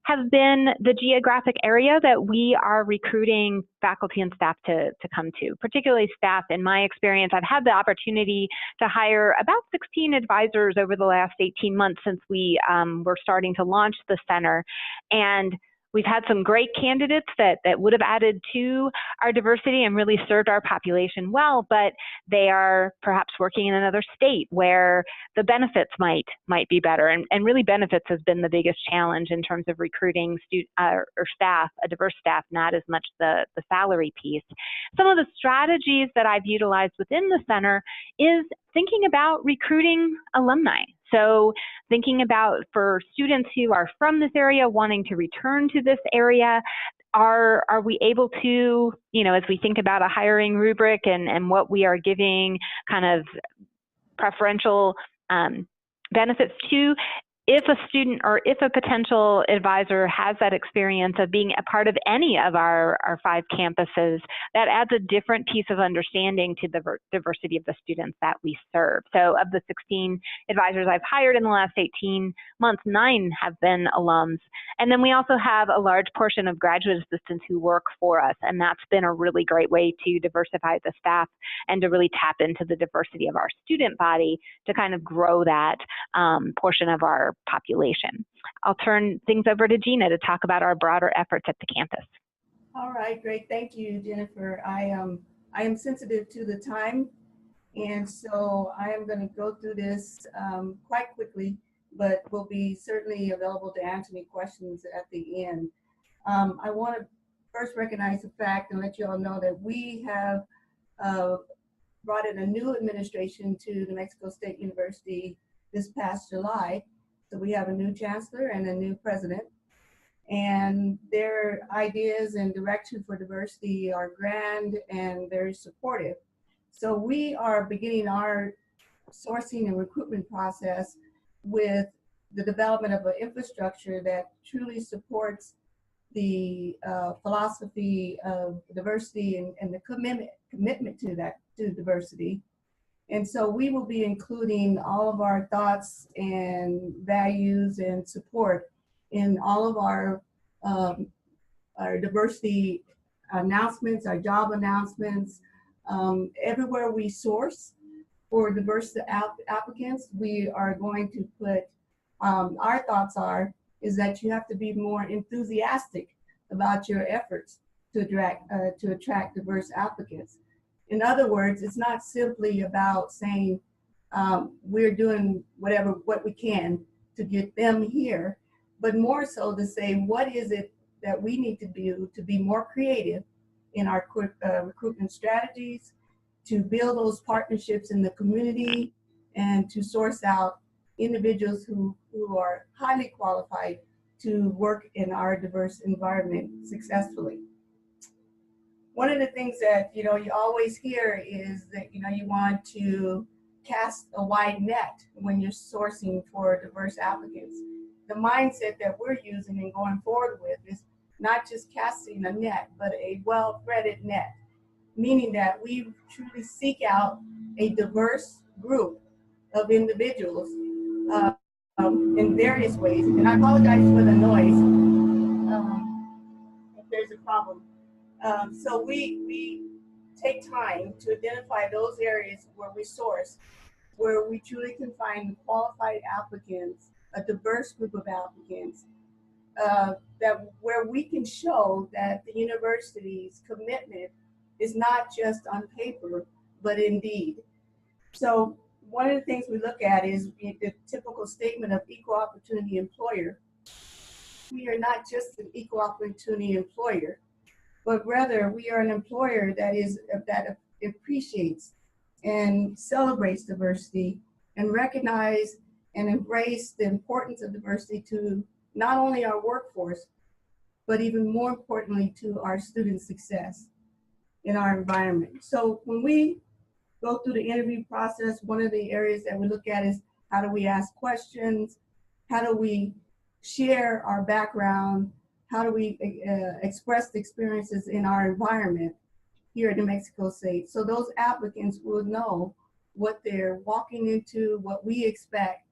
have been the geographic area that we are recruiting faculty and staff to come to, particularly staff. In my experience, I've had the opportunity to hire about 16 advisors over the last 18 months since we were starting to launch the center. And we've had some great candidates that would have added to our diversity and really served our population well, but they are perhaps working in another state where the benefits might be better. And really benefits has been the biggest challenge in terms of recruiting or staff, a diverse staff, not as much the salary piece. Some of the strategies that I've utilized within the center is thinking about recruiting alumni. So thinking about, for students who are from this area wanting to return to this area, are we able to, as we think about a hiring rubric and what we are giving kind of preferential benefits to, if a student or if a potential advisor has that experience of being a part of any of our 5 campuses, that adds a different piece of understanding to the diversity of the students that we serve. So of the 16 advisors I've hired in the last 18 months, 9 have been alums. And then we also have a large portion of graduate assistants who work for us. And that's been a really great way to diversify the staff and to really tap into the diversity of our student body to kind of grow that portion of our population. I'll turn things over to Gina to talk about our broader efforts at the campus. All right, great. Thank you, Jennifer. I am sensitive to the time, and so I am going to go through this quite quickly, but will be certainly available to answer any questions at the end. I want to first recognize the fact and let you all know that we have brought in a new administration to New Mexico State University this past July. So we have a new chancellor and a new president, and their ideas and direction for diversity are grand and very supportive. So we are beginning our sourcing and recruitment process with the development of an infrastructure that truly supports the philosophy of diversity and the commitment to that, to diversity. And so we will be including all of our thoughts and values and support in all of our diversity announcements, our job announcements. Everywhere we source for diverse applicants, we are going to put, our thoughts is that you have to be more enthusiastic about your efforts to attract diverse applicants. In other words, it's not simply about saying we're doing what we can to get them here, but more so to say what is it that we need to do to be more creative in our recruitment strategies, to build those partnerships in the community, and to source out individuals who are highly qualified to work in our diverse environment successfully. One of the things that you always hear is that you want to cast a wide net when you're sourcing for diverse applicants. The mindset that we're using and going forward with is not just casting a net, but a well-threaded net, meaning that we truly seek out a diverse group of individuals in various ways. And I apologize for the noise if there's a problem. So we take time to identify those areas where we source, where we truly can find qualified applicants, a diverse group of applicants, where we can show that the university's commitment is not just on paper, but in deed. So one of the things we look at is the typical statement of equal opportunity employer. We are not just an equal opportunity employer, but rather we are an employer that appreciates and celebrates diversity and recognize and embrace the importance of diversity to not only our workforce, but even more importantly to our student success in our environment. So when we go through the interview process, one of the areas that we look at is how do we ask questions, how do we share our background, how do we express the experiences in our environment here at New Mexico State. So those applicants will know what they're walking into, what we expect,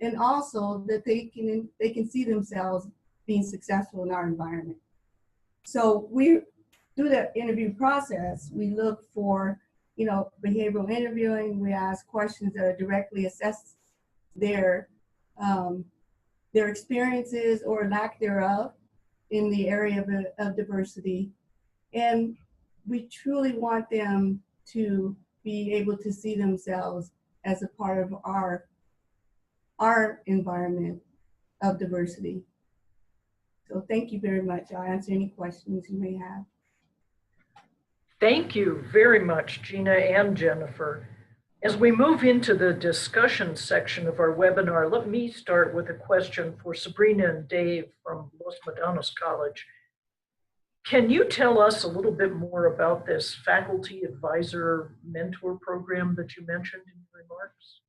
and also that they can see themselves being successful in our environment. So through that interview process, we look for behavioral interviewing. We ask questions that directly assess their experiences or lack thereof in the area of diversity. And we truly want them to be able to see themselves as a part of our environment of diversity. So thank you very much. I'll answer any questions you may have. Thank you very much, Gina and Jennifer. As we move into the discussion section of our webinar, let me start with a question for Sabrina and Dave from Los Medanos College. Can you tell us a little bit more about this faculty advisor mentor program that you mentioned in your remarks?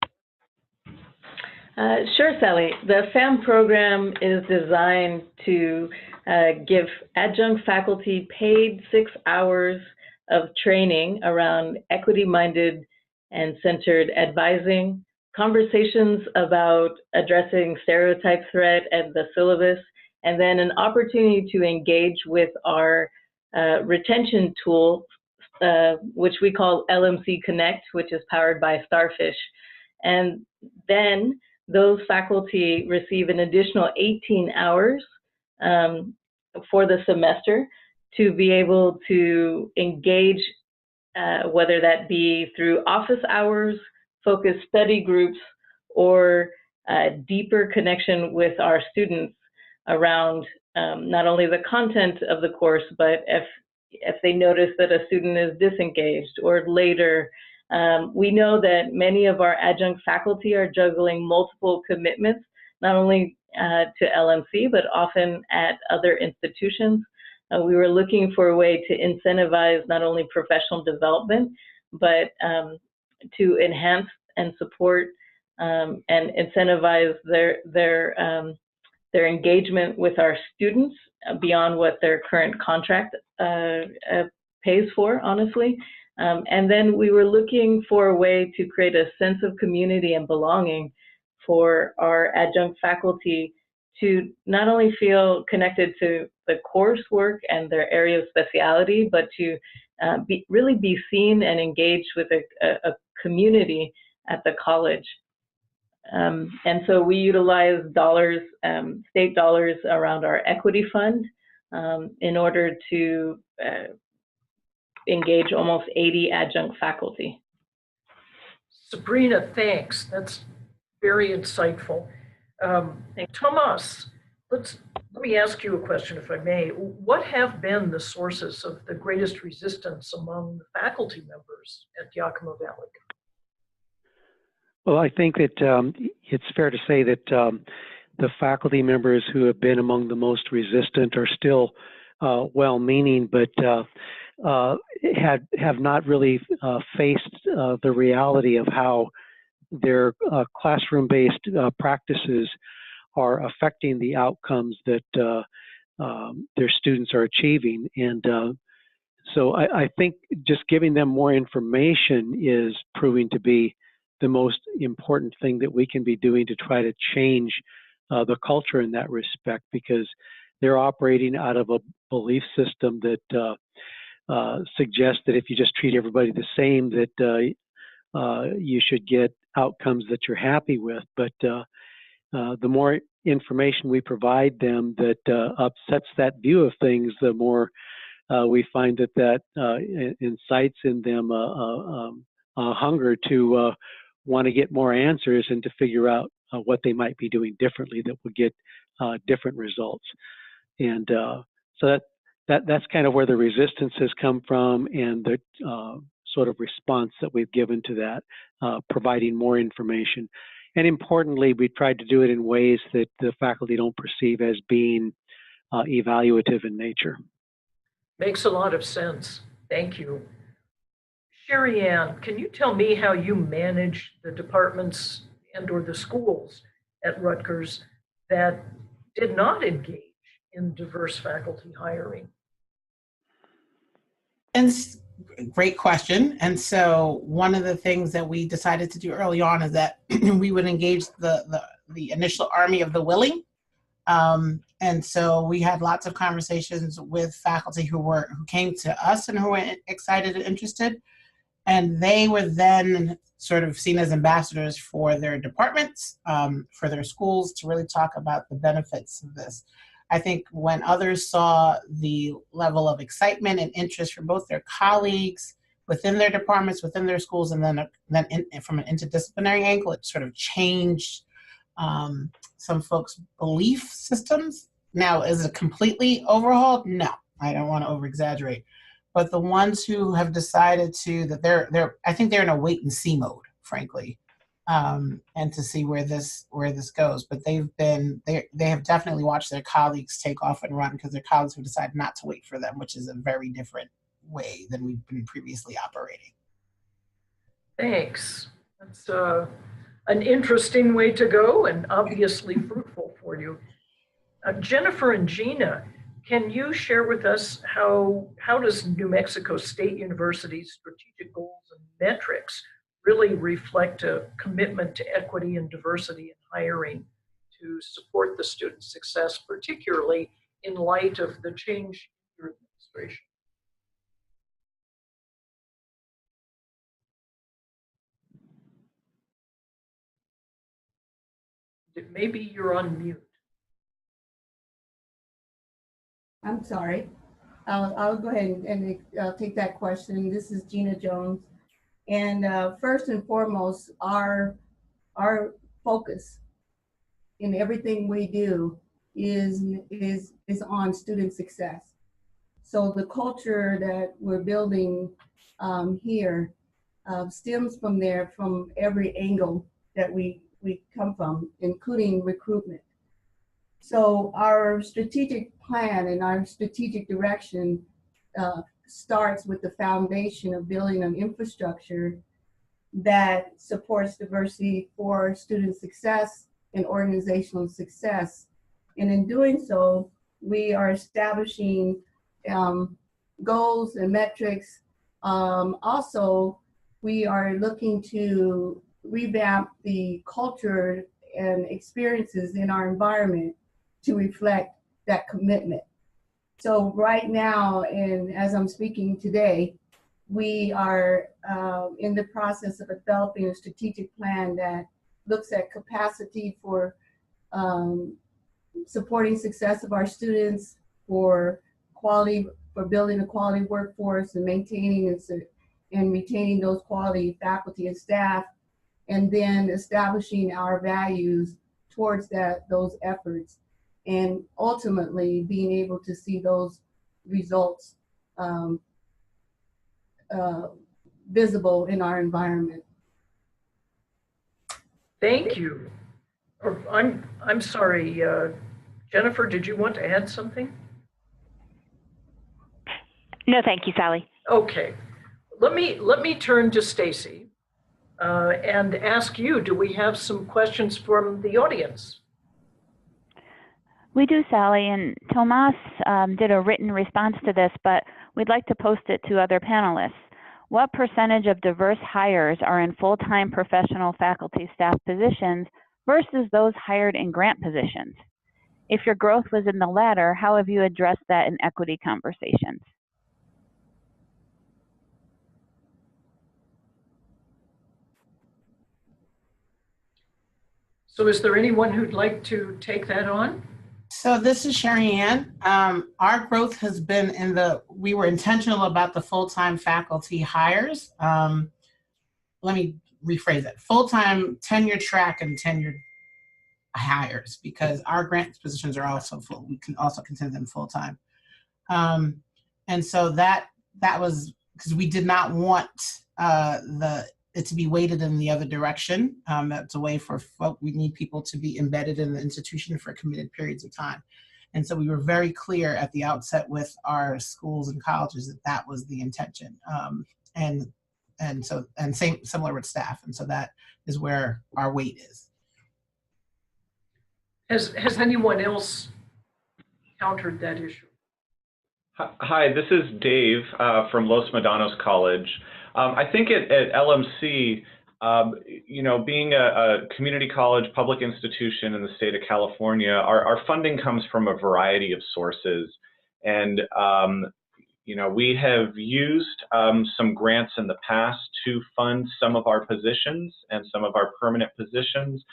Sure, Sally. The FAM program is designed to give adjunct faculty paid 6 hours of training around equity-minded and centered advising, conversations about addressing stereotype threat and the syllabus, and then an opportunity to engage with our retention tool, which we call LMC Connect, which is powered by Starfish. And then those faculty receive an additional 18 hours for the semester to be able to engage, whether that be through office hours, focused study groups, or deeper connection with our students around not only the content of the course, but if they notice that a student is disengaged or later. We know that many of our adjunct faculty are juggling multiple commitments, not only to LMC, but often at other institutions. We were looking for a way to incentivize not only professional development, but to enhance and support and incentivize their engagement with our students beyond what their current contract pays for, honestly. And then we were looking for a way to create a sense of community and belonging for our adjunct faculty to not only feel connected to the coursework and their area of speciality, but to really be seen and engaged with a community at the college. And so we utilize dollars, state dollars around our equity fund in order to engage almost 80 adjunct faculty. Sabrina, thanks. That's very insightful. Tomas, let me ask you a question, if I may. What have been the sources of the greatest resistance among the faculty members at Yakima Valley? Well, I think that it's fair to say that the faculty members who have been among the most resistant are still well-meaning, but have not really faced the reality of how their classroom-based practices are affecting the outcomes that their students are achieving. And so I think just giving them more information is proving to be the most important thing that we can be doing to try to change the culture in that respect, because they're operating out of a belief system that suggests that if you just treat everybody the same, that you should get outcomes that you're happy with. But the more information we provide them that upsets that view of things, the more we find that incites in them a hunger to want to get more answers and to figure out what they might be doing differently that would get different results. And so that's kind of where the resistance has come from, and the sort of response that we've given to that, providing more information. And importantly, we tried to do it in ways that the faculty don't perceive as being evaluative in nature. Makes a lot of sense. Thank you. Sherry Ann, can you tell me how you manage the departments and or the schools at Rutgers that did not engage in diverse faculty hiring? And great question. And so one of the things that we decided to do early on is that we would engage the initial army of the willing. And so we had lots of conversations with faculty who came to us and who were excited and interested. And they were then sort of seen as ambassadors for their departments, for their schools, to really talk about the benefits of this. I think when others saw the level of excitement and interest from both their colleagues within their departments, within their schools, and then from an interdisciplinary angle, it sort of changed some folks' belief systems. Now, is it completely overhauled? No, I don't want to over-exaggerate. But the ones who have decided I think they're in a wait and see mode, frankly, and to see where this goes. But they have definitely watched their colleagues take off and run, because their colleagues have decided not to wait for them, which is a very different way than we've been previously operating. Thanks. That's an interesting way to go and obviously fruitful for you. Jennifer and Gina, can you share with us how does New Mexico State University's strategic goals and metrics really reflect a commitment to equity and diversity in hiring to support the student success, particularly in light of the change in your administration? Maybe you're on mute. I'm sorry. I'll go ahead and take that question. This is Gina Jones. And first and foremost, our focus in everything we do is on student success. So the culture that we're building here stems from there, from every angle that we we come from, including recruitment. So our strategic plan and our strategic direction starts with the foundation of building an infrastructure that supports diversity for student success and organizational success. And in doing so, we are establishing goals and metrics. Also, we are looking to revamp the culture and experiences in our environment to reflect that commitment. So right now, and as I'm speaking today, we are in the process of developing a strategic plan that looks at capacity for supporting success of our students, for quality, for building a quality workforce and maintaining and retaining those quality faculty and staff, and then establishing our values towards those efforts, and ultimately being able to see those results visible in our environment. Thank you. I'm sorry, Jennifer, did you want to add something? No, thank you, Sally. Okay, let me turn to Stacy and ask you, do we have some questions from the audience? We do, Sally, and Tomas did a written response to this, but we'd like to post it to other panelists. What percentage of diverse hires are in full-time professional faculty staff positions versus those hired in grant positions? If your growth was in the latter, how have you addressed that in equity conversations? So is there anyone who'd like to take that on? So this is Sherry Ann. Our growth has been we were intentional about the full-time faculty hires. Let me rephrase it. Full-time tenure track and tenured hires, because our grant positions are also full. We can also consider them full-time. And so that was because we did not want it to be weighted in the other direction. That's a way for folk. We need people to be embedded in the institution for committed periods of time. And so we were very clear at the outset with our schools and colleges that was the intention. And similar with staff. And so that is where our weight is. Has anyone else encountered that issue? Hi, this is Dave from Los Medanos College. I think at LMC, being a community college public institution in the state of California, our funding comes from a variety of sources. And, we have used some grants in the past to fund some of our positions and some of our permanent positions,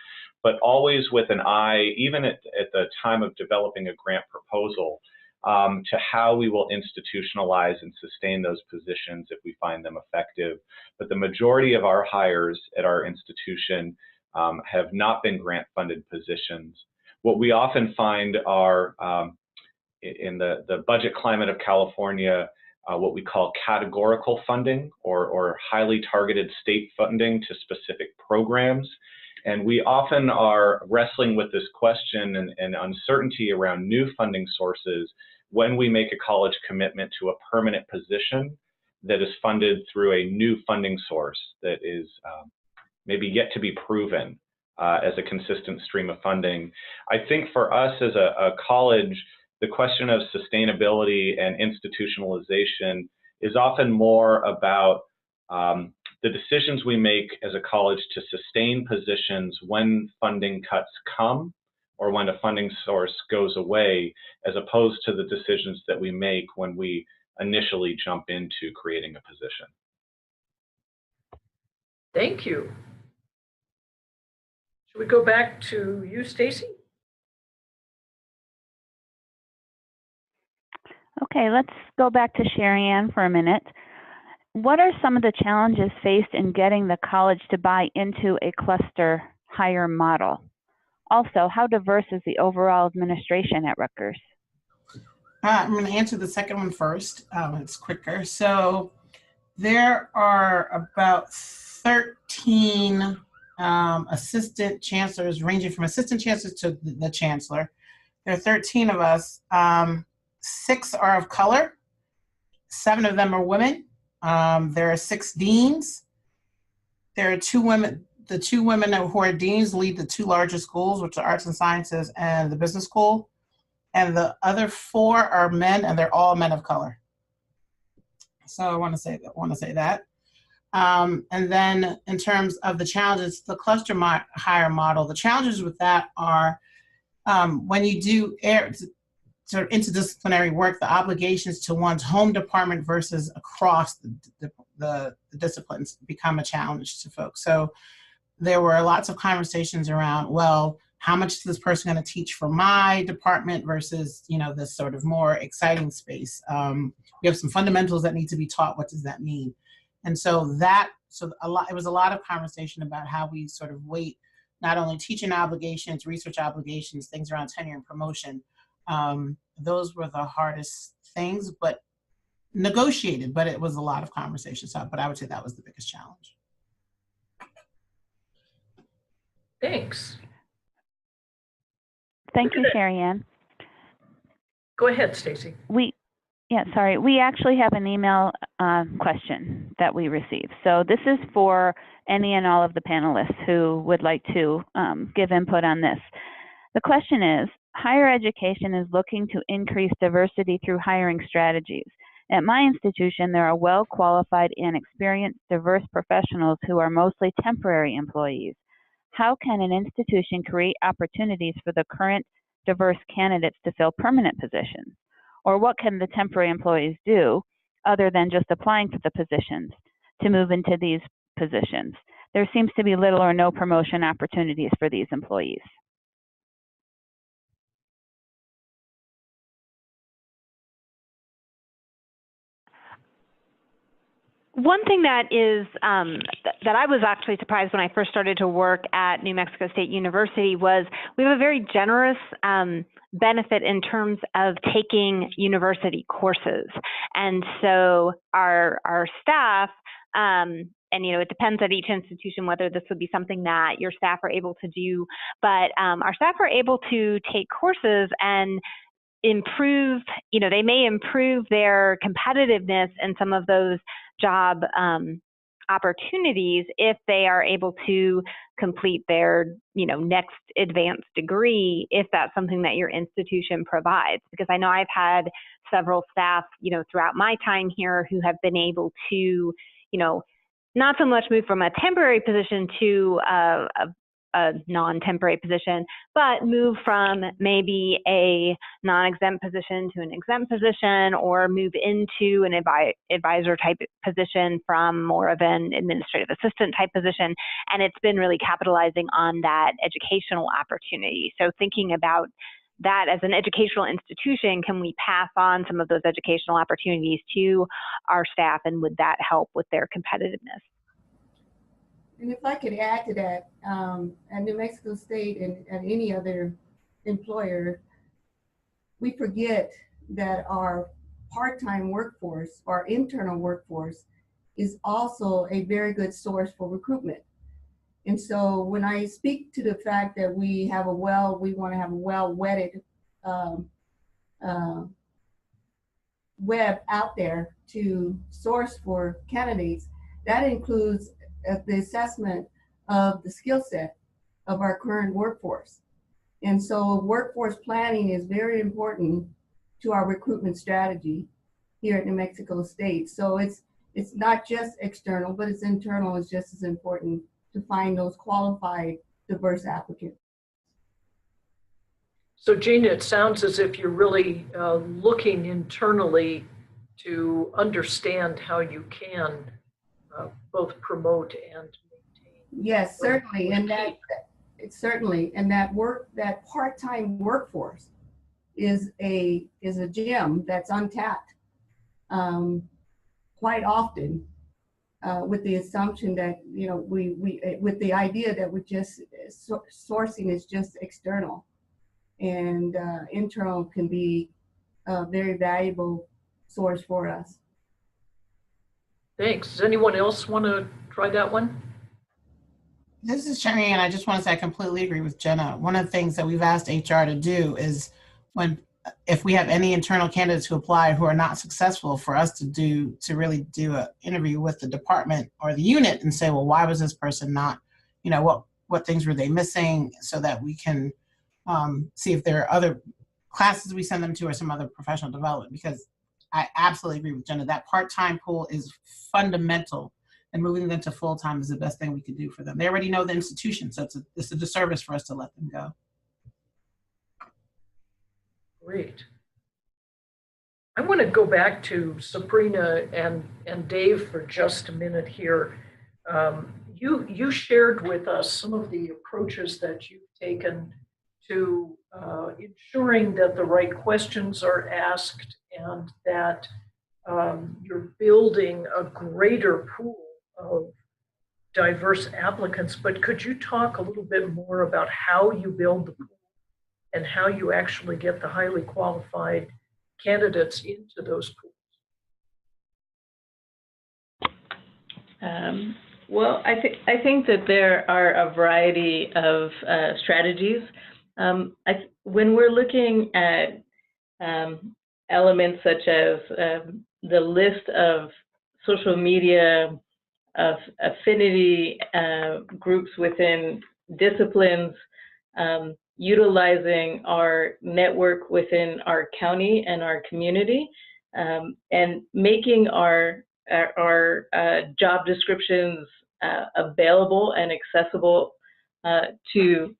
but always with an eye, even at the time of developing a grant proposal, to how we will institutionalize and sustain those positions if we find them effective. But the majority of our hires at our institution have not been grant-funded positions. What we often find are, in the budget climate of California, what we call categorical funding or highly targeted state funding to specific programs. And we often are wrestling with this question and uncertainty around new funding sources when we make a college commitment to a permanent position that is funded through a new funding source that is maybe yet to be proven as a consistent stream of funding. I think for us as a college, the question of sustainability and institutionalization is often more about the decisions we make as a college to sustain positions when funding cuts come or when a funding source goes away, as opposed to the decisions that we make when we initially jump into creating a position. Thank you. Should we go back to you, Stacy? Okay, let's go back to Sherry Ann for a minute. What are some of the challenges faced in getting the college to buy into a cluster hire model? Also, how diverse is the overall administration at Rutgers? I'm going to answer the second one first. It's quicker. So there are about 13 assistant chancellors, ranging from assistant chancellors to the chancellor. There are 13 of us. 6 are of color. 7 of them are women. There are 6 deans. There are 2 women. The 2 women who are deans lead the 2 largest schools, which are Arts and Sciences and the Business School. And the other 4 are men, and they're all men of color. So I want to say that. And then in terms of the challenges, the cluster hire model, the challenges with that are when you do sort of interdisciplinary work, the obligations to one's home department versus across the disciplines become a challenge to folks. So there were lots of conversations around, well, how much is this person going to teach for my department versus, you know, this sort of more exciting space. We have some fundamentals that need to be taught. What does that mean? And so it was a lot of conversation about how we sort of weight not only teaching obligations, research obligations, things around tenure and promotion. Those were the hardest things, but negotiated, but it was a lot of conversation. So, but I would say that was the biggest challenge. Thanks. Thank you, Sherry Ann. Go ahead, Stacy. We actually have an email question that we received. So this is for any and all of the panelists who would like to give input on this. The question is, higher education is looking to increase diversity through hiring strategies. At my institution, there are well-qualified and experienced diverse professionals who are mostly temporary employees. How can an institution create opportunities for the current diverse candidates to fill permanent positions? Or what can the temporary employees do, other than just applying for the positions, to move into these positions? There seems to be little or no promotion opportunities for these employees. One thing that is that I was actually surprised when I first started to work at New Mexico State University was we have a very generous benefit in terms of taking university courses. And so our staff, and you know, it depends at each institution whether this would be something that your staff are able to do, but our staff are able to take courses and improve, you know, they may improve their competitiveness in some of those job opportunities if they are able to complete their, you know, next advanced degree, if that's something that your institution provides. Because I know I've had several staff, you know, throughout my time here who have been able to, you know, not so much move from a temporary position to a non-temporary position, but move from maybe a non-exempt position to an exempt position, or move into an advisor type position from more of an administrative assistant type position. And it's been really capitalizing on that educational opportunity. So thinking about that as an educational institution, can we pass on some of those educational opportunities to our staff, and would that help with their competitiveness? And if I could add to that, at New Mexico State and at any other employer, we forget that our part-time workforce, our internal workforce, is also a very good source for recruitment. And so when I speak to the fact that we want to have a well-vetted web out there to source for candidates, that includes the assessment of the skill set of our current workforce. And so workforce planning is very important to our recruitment strategy here at New Mexico State. So it's not just external, but it's internal is just as important to find those qualified, diverse applicants. So Gina, it sounds as if you're really looking internally to understand how you can both promote and maintain. Yes, certainly, and that part-time workforce is a gem that's untapped quite often, with the assumption that, you know, with the idea that we're just sourcing is just external, and internal can be a very valuable source for us. Thanks. Does anyone else want to try that one? This is Sherry, and I just want to say I completely agree with Jenna. One of the things that we've asked HR to do is if we have any internal candidates who apply who are not successful, for us to really do an interview with the department or the unit and say, well, why was this person not, what things were they missing, so that we can see if there are other classes we send them to or some other professional development. Because I absolutely agree with Jenna, that part-time pool is fundamental, and moving them to full-time is the best thing we could do for them. They already know the institution, so it's a disservice for us to let them go. Great. I want to go back to Sabrina and Dave for just a minute here. You shared with us some of the approaches that you've taken to ensuring that the right questions are asked and that you're building a greater pool of diverse applicants. But could you talk a little bit more about how you build the pool and how you actually get the highly qualified candidates into those pools? Well, I think that there are a variety of strategies. When we're looking at elements such as the list of social media of affinity groups within disciplines, utilizing our network within our county and our community, and making our job descriptions available and accessible to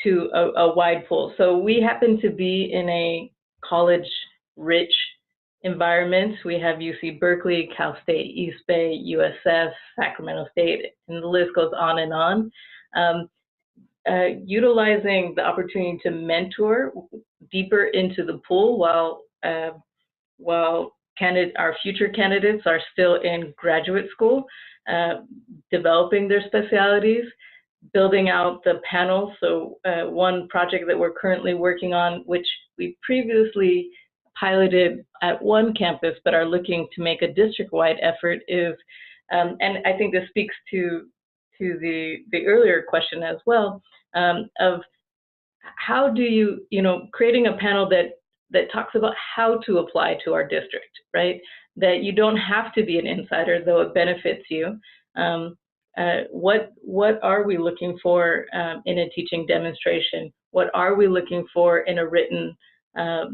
a wide pool. So we happen to be in a college-rich environment. We have UC Berkeley, Cal State, East Bay, USF, Sacramento State, and the list goes on and on. Utilizing the opportunity to mentor deeper into the pool while our future candidates are still in graduate school, developing their specialities, building out the panel. So one project that we're currently working on, which we previously piloted at one campus but are looking to make a district-wide effort, is, and I think this speaks to the earlier question as well, of how do you, creating a panel that talks about how to apply to our district, right? That you don't have to be an insider, though it benefits you. What are we looking for in a teaching demonstration? What are we looking for in a written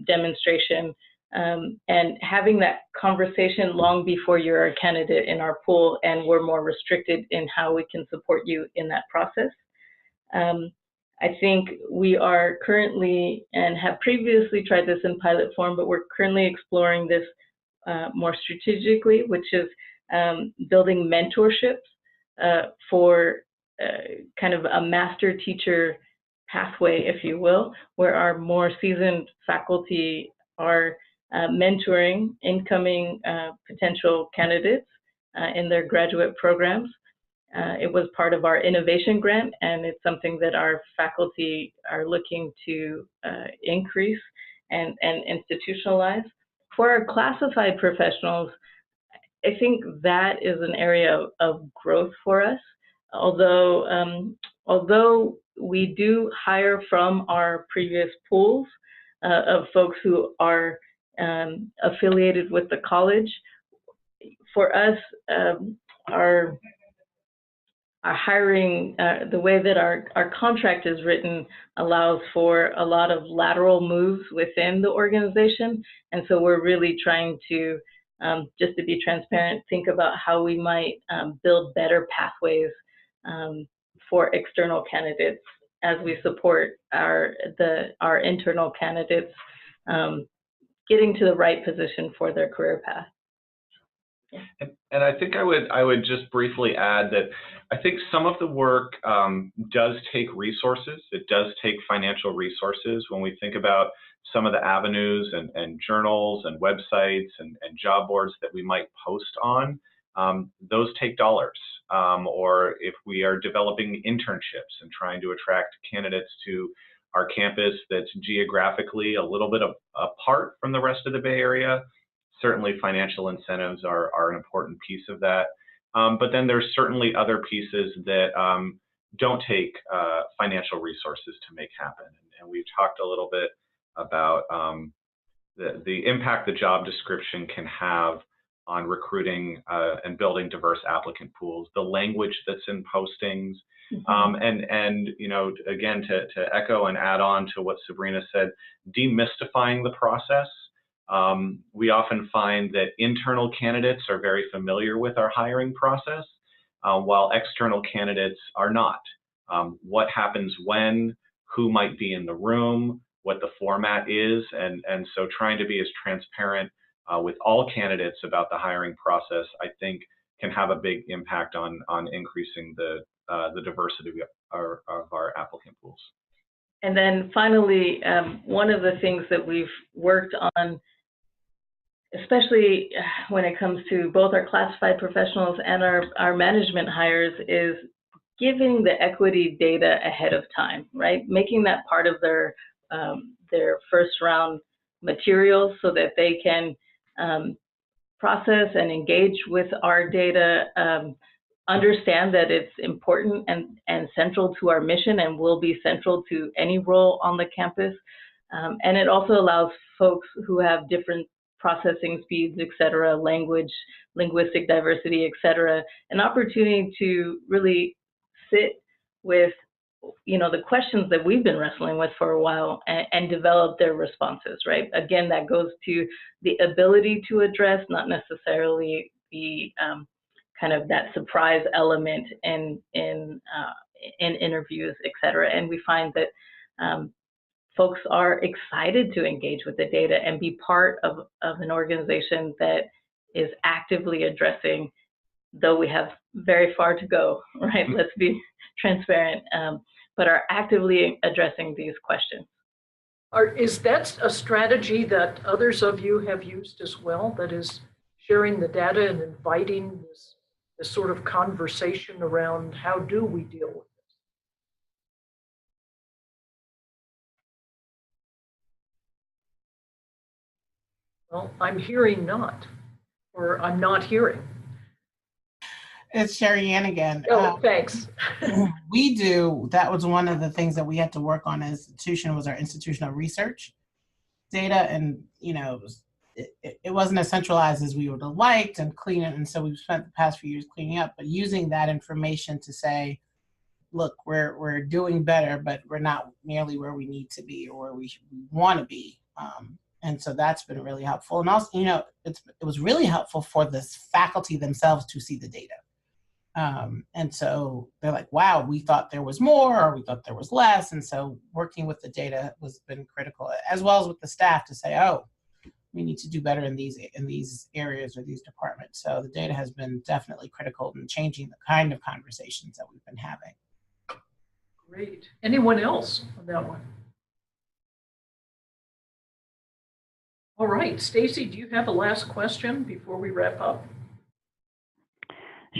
demonstration? And having that conversation long before you're a candidate in our pool, and we're more restricted in how we can support you in that process. I think we are currently, and have previously tried this in pilot form, but we're currently exploring this more strategically, which is building mentorships for kind of a master teacher pathway, if you will, where our more seasoned faculty are mentoring incoming potential candidates in their graduate programs. It was part of our innovation grant, and it's something that our faculty are looking to increase and institutionalize. For our classified professionals, I think that is an area of growth for us. Although we do hire from our previous pools of folks who are affiliated with the college, for us, our hiring, the way that our contract is written, allows for a lot of lateral moves within the organization. And so we're really trying to, just to be transparent, think about how we might build better pathways for external candidates as we support our internal candidates getting to the right position for their career path. And I think I would just briefly add that I think some of the work does take resources. It does take financial resources when we think about some of the avenues and journals and websites and job boards that we might post on. Those take dollars. Or if we are developing internships and trying to attract candidates to our campus that's geographically a little bit apart from the rest of the Bay Area, certainly financial incentives are an important piece of that. But then there's certainly other pieces that don't take financial resources to make happen. And we've talked a little bit about the impact the job description can have on recruiting and building diverse applicant pools, the language that's in postings, and you know, again, to echo and add on to what Sabrina said, demystifying the process. We often find that internal candidates are very familiar with our hiring process, while external candidates are not. What happens when, who might be in the room, what the format is, and so trying to be as transparent with all candidates about the hiring process, I think, can have a big impact on increasing the diversity of our applicant pools. And then finally, one of the things that we've worked on, especially when it comes to both our classified professionals and our management hires, is giving the equity data ahead of time, right? Making that part of their first round materials so that they can process and engage with our data, understand that it's important and central to our mission and will be central to any role on the campus. And it also allows folks who have different processing speeds, et cetera, language, linguistic diversity, et cetera, an opportunity to really sit with, you know, the questions that we've been wrestling with for a while and develop their responses, right? Again, that goes to the ability to address, not necessarily the kind of that surprise element in interviews, et cetera. And we find that folks are excited to engage with the data and be part of an organization that is actively addressing, though we have very far to go, right? Let's be transparent, but are actively addressing these questions. Is that a strategy that others of you have used as well, that is sharing the data and inviting this sort of conversation around how do we deal with this? Well, I'm hearing not, or I'm not hearing. It's Sherry Ann again. Oh, thanks. We do. That was one of the things that we had to work on as an institution, was our institutional research data. And, you know, it wasn't as centralized as we would have liked and clean it. And so we've spent the past few years cleaning up, but using that information to say, look, we're doing better, but we're not nearly where we need to be or where we want to be. And so that's been really helpful. And also, you know, it was really helpful for the faculty themselves to see the data. And so they're like, wow, we thought there was more, or we thought there was less. And so working with the data has been critical, as well as with the staff to say, oh, we need to do better in these areas or these departments. So the data has been definitely critical in changing the kind of conversations that we've been having. Great. Anyone else on that one? All right, Stacy, do you have a last question before we wrap up?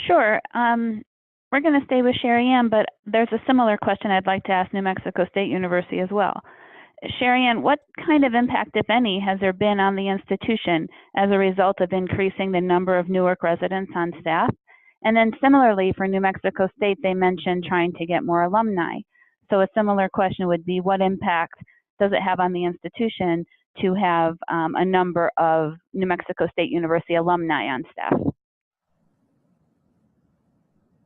Sure. We're going to stay with Sherry Ann, but there's a similar question I'd like to ask New Mexico State University as well. Sherry Ann, what kind of impact, if any, has there been on the institution as a result of increasing the number of Newark residents on staff? And then similarly, for New Mexico State, they mentioned trying to get more alumni. So a similar question would be, what impact does it have on the institution to have a number of New Mexico State University alumni on staff?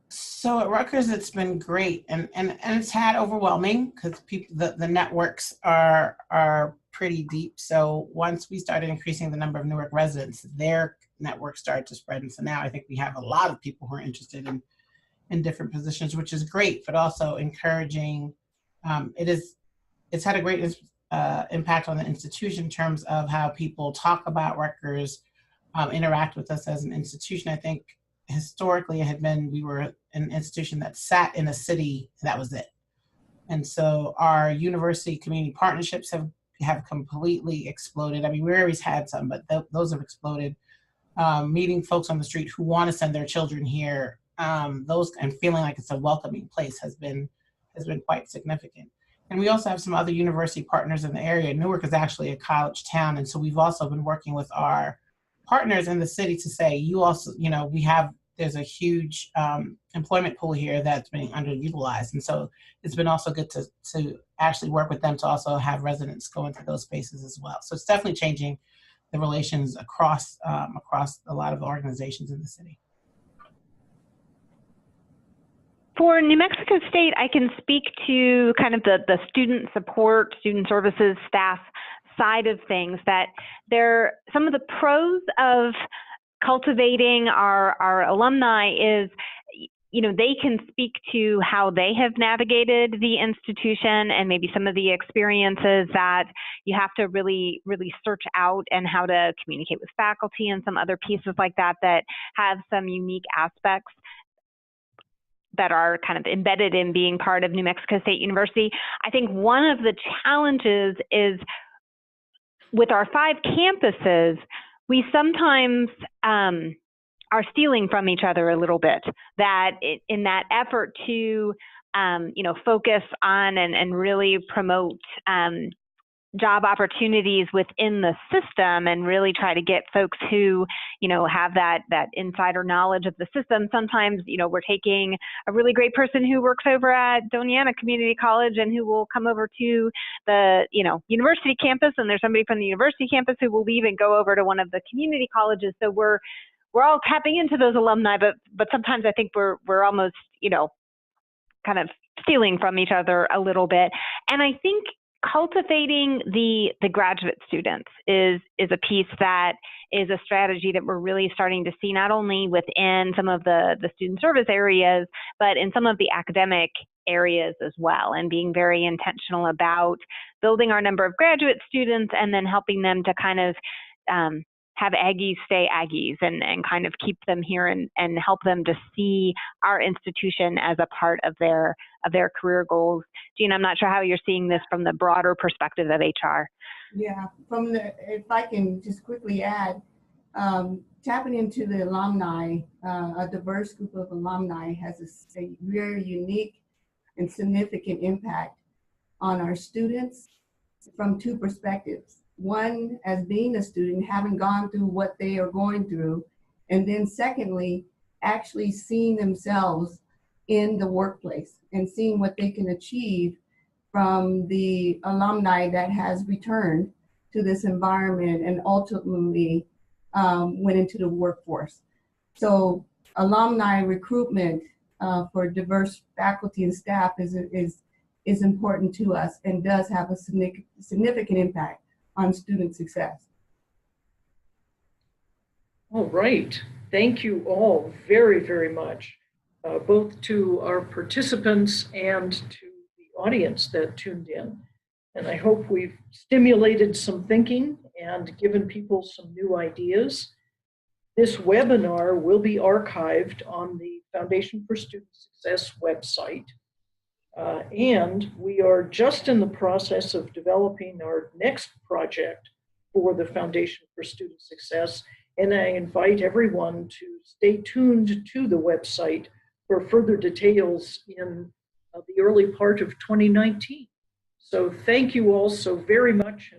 So at Rutgers, it's been great, and it's had overwhelming because people, the networks are pretty deep. So once we started increasing the number of Newark residents, their network started to spread, and so now I think we have a lot of people who are interested in different positions, which is great, but also encouraging. It's had a great impact on the institution in terms of how people talk about Rutgers, interact with us as an institution. I think historically it had been, we were an institution that sat in a city, that was it. And so our university community partnerships have completely exploded. I mean, we always had some, but those have exploded. Meeting folks on the street who want to send their children here, those, and feeling like it's a welcoming place has been quite significant. And we also have some other university partners in the area. Newark is actually a college town, and so we've also been working with our partners in the city to say, you also, you know, we have there's a huge employment pool here that's being underutilized. And so it's been also good to actually work with them to also have residents go into those spaces as well. So it's definitely changing the relations across a lot of organizations in the city. For New Mexico State, I can speak to kind of the student support, student services staff side of things, that some of the pros of cultivating our alumni is, they can speak to how they have navigated the institution and maybe some of the experiences that you have to really, really search out, and how to communicate with faculty and some other pieces like that have some unique aspects that are kind of embedded in being part of New Mexico State University. I think one of the challenges is with our 5 campuses, we sometimes are stealing from each other a little bit, that in that effort to focus on and really promote job opportunities within the system, and really try to get folks who have that insider knowledge of the system. Sometimes we're taking a really great person who works over at Doñana Community College and who will come over to the university campus, and there's somebody from the university campus who will leave and go over to one of the community colleges. So we're all tapping into those alumni, but sometimes I think we're almost kind of stealing from each other a little bit. And I think cultivating the graduate students is a piece that is a strategy that we're really starting to see, not only within some of the student service areas, but in some of the academic areas as well, and being very intentional about building our number of graduate students and then helping them to kind of have Aggies stay Aggies, and kind of keep them here and help them to see our institution as a part of their career goals. Jean, I'm not sure how you're seeing this from the broader perspective of HR. Yeah, if I can just quickly add, tapping into the alumni, a diverse group of alumni has a very unique and significant impact on our students from 2 perspectives. One, as being a student, having gone through what they are going through, and then secondly, actually seeing themselves in the workplace and seeing what they can achieve from the alumni that has returned to this environment and ultimately went into the workforce. So alumni recruitment for diverse faculty and staff is important to us, and does have a significant impact on student success. All right. Thank you all very, very much, both to our participants and to the audience that tuned in. And I hope we've stimulated some thinking and given people some new ideas. This webinar will be archived on the Foundation for Student Success website. And we are just in the process of developing our next project for the Foundation for Student Success. And I invite everyone to stay tuned to the website for further details in the early part of 2019. So thank you all so very much.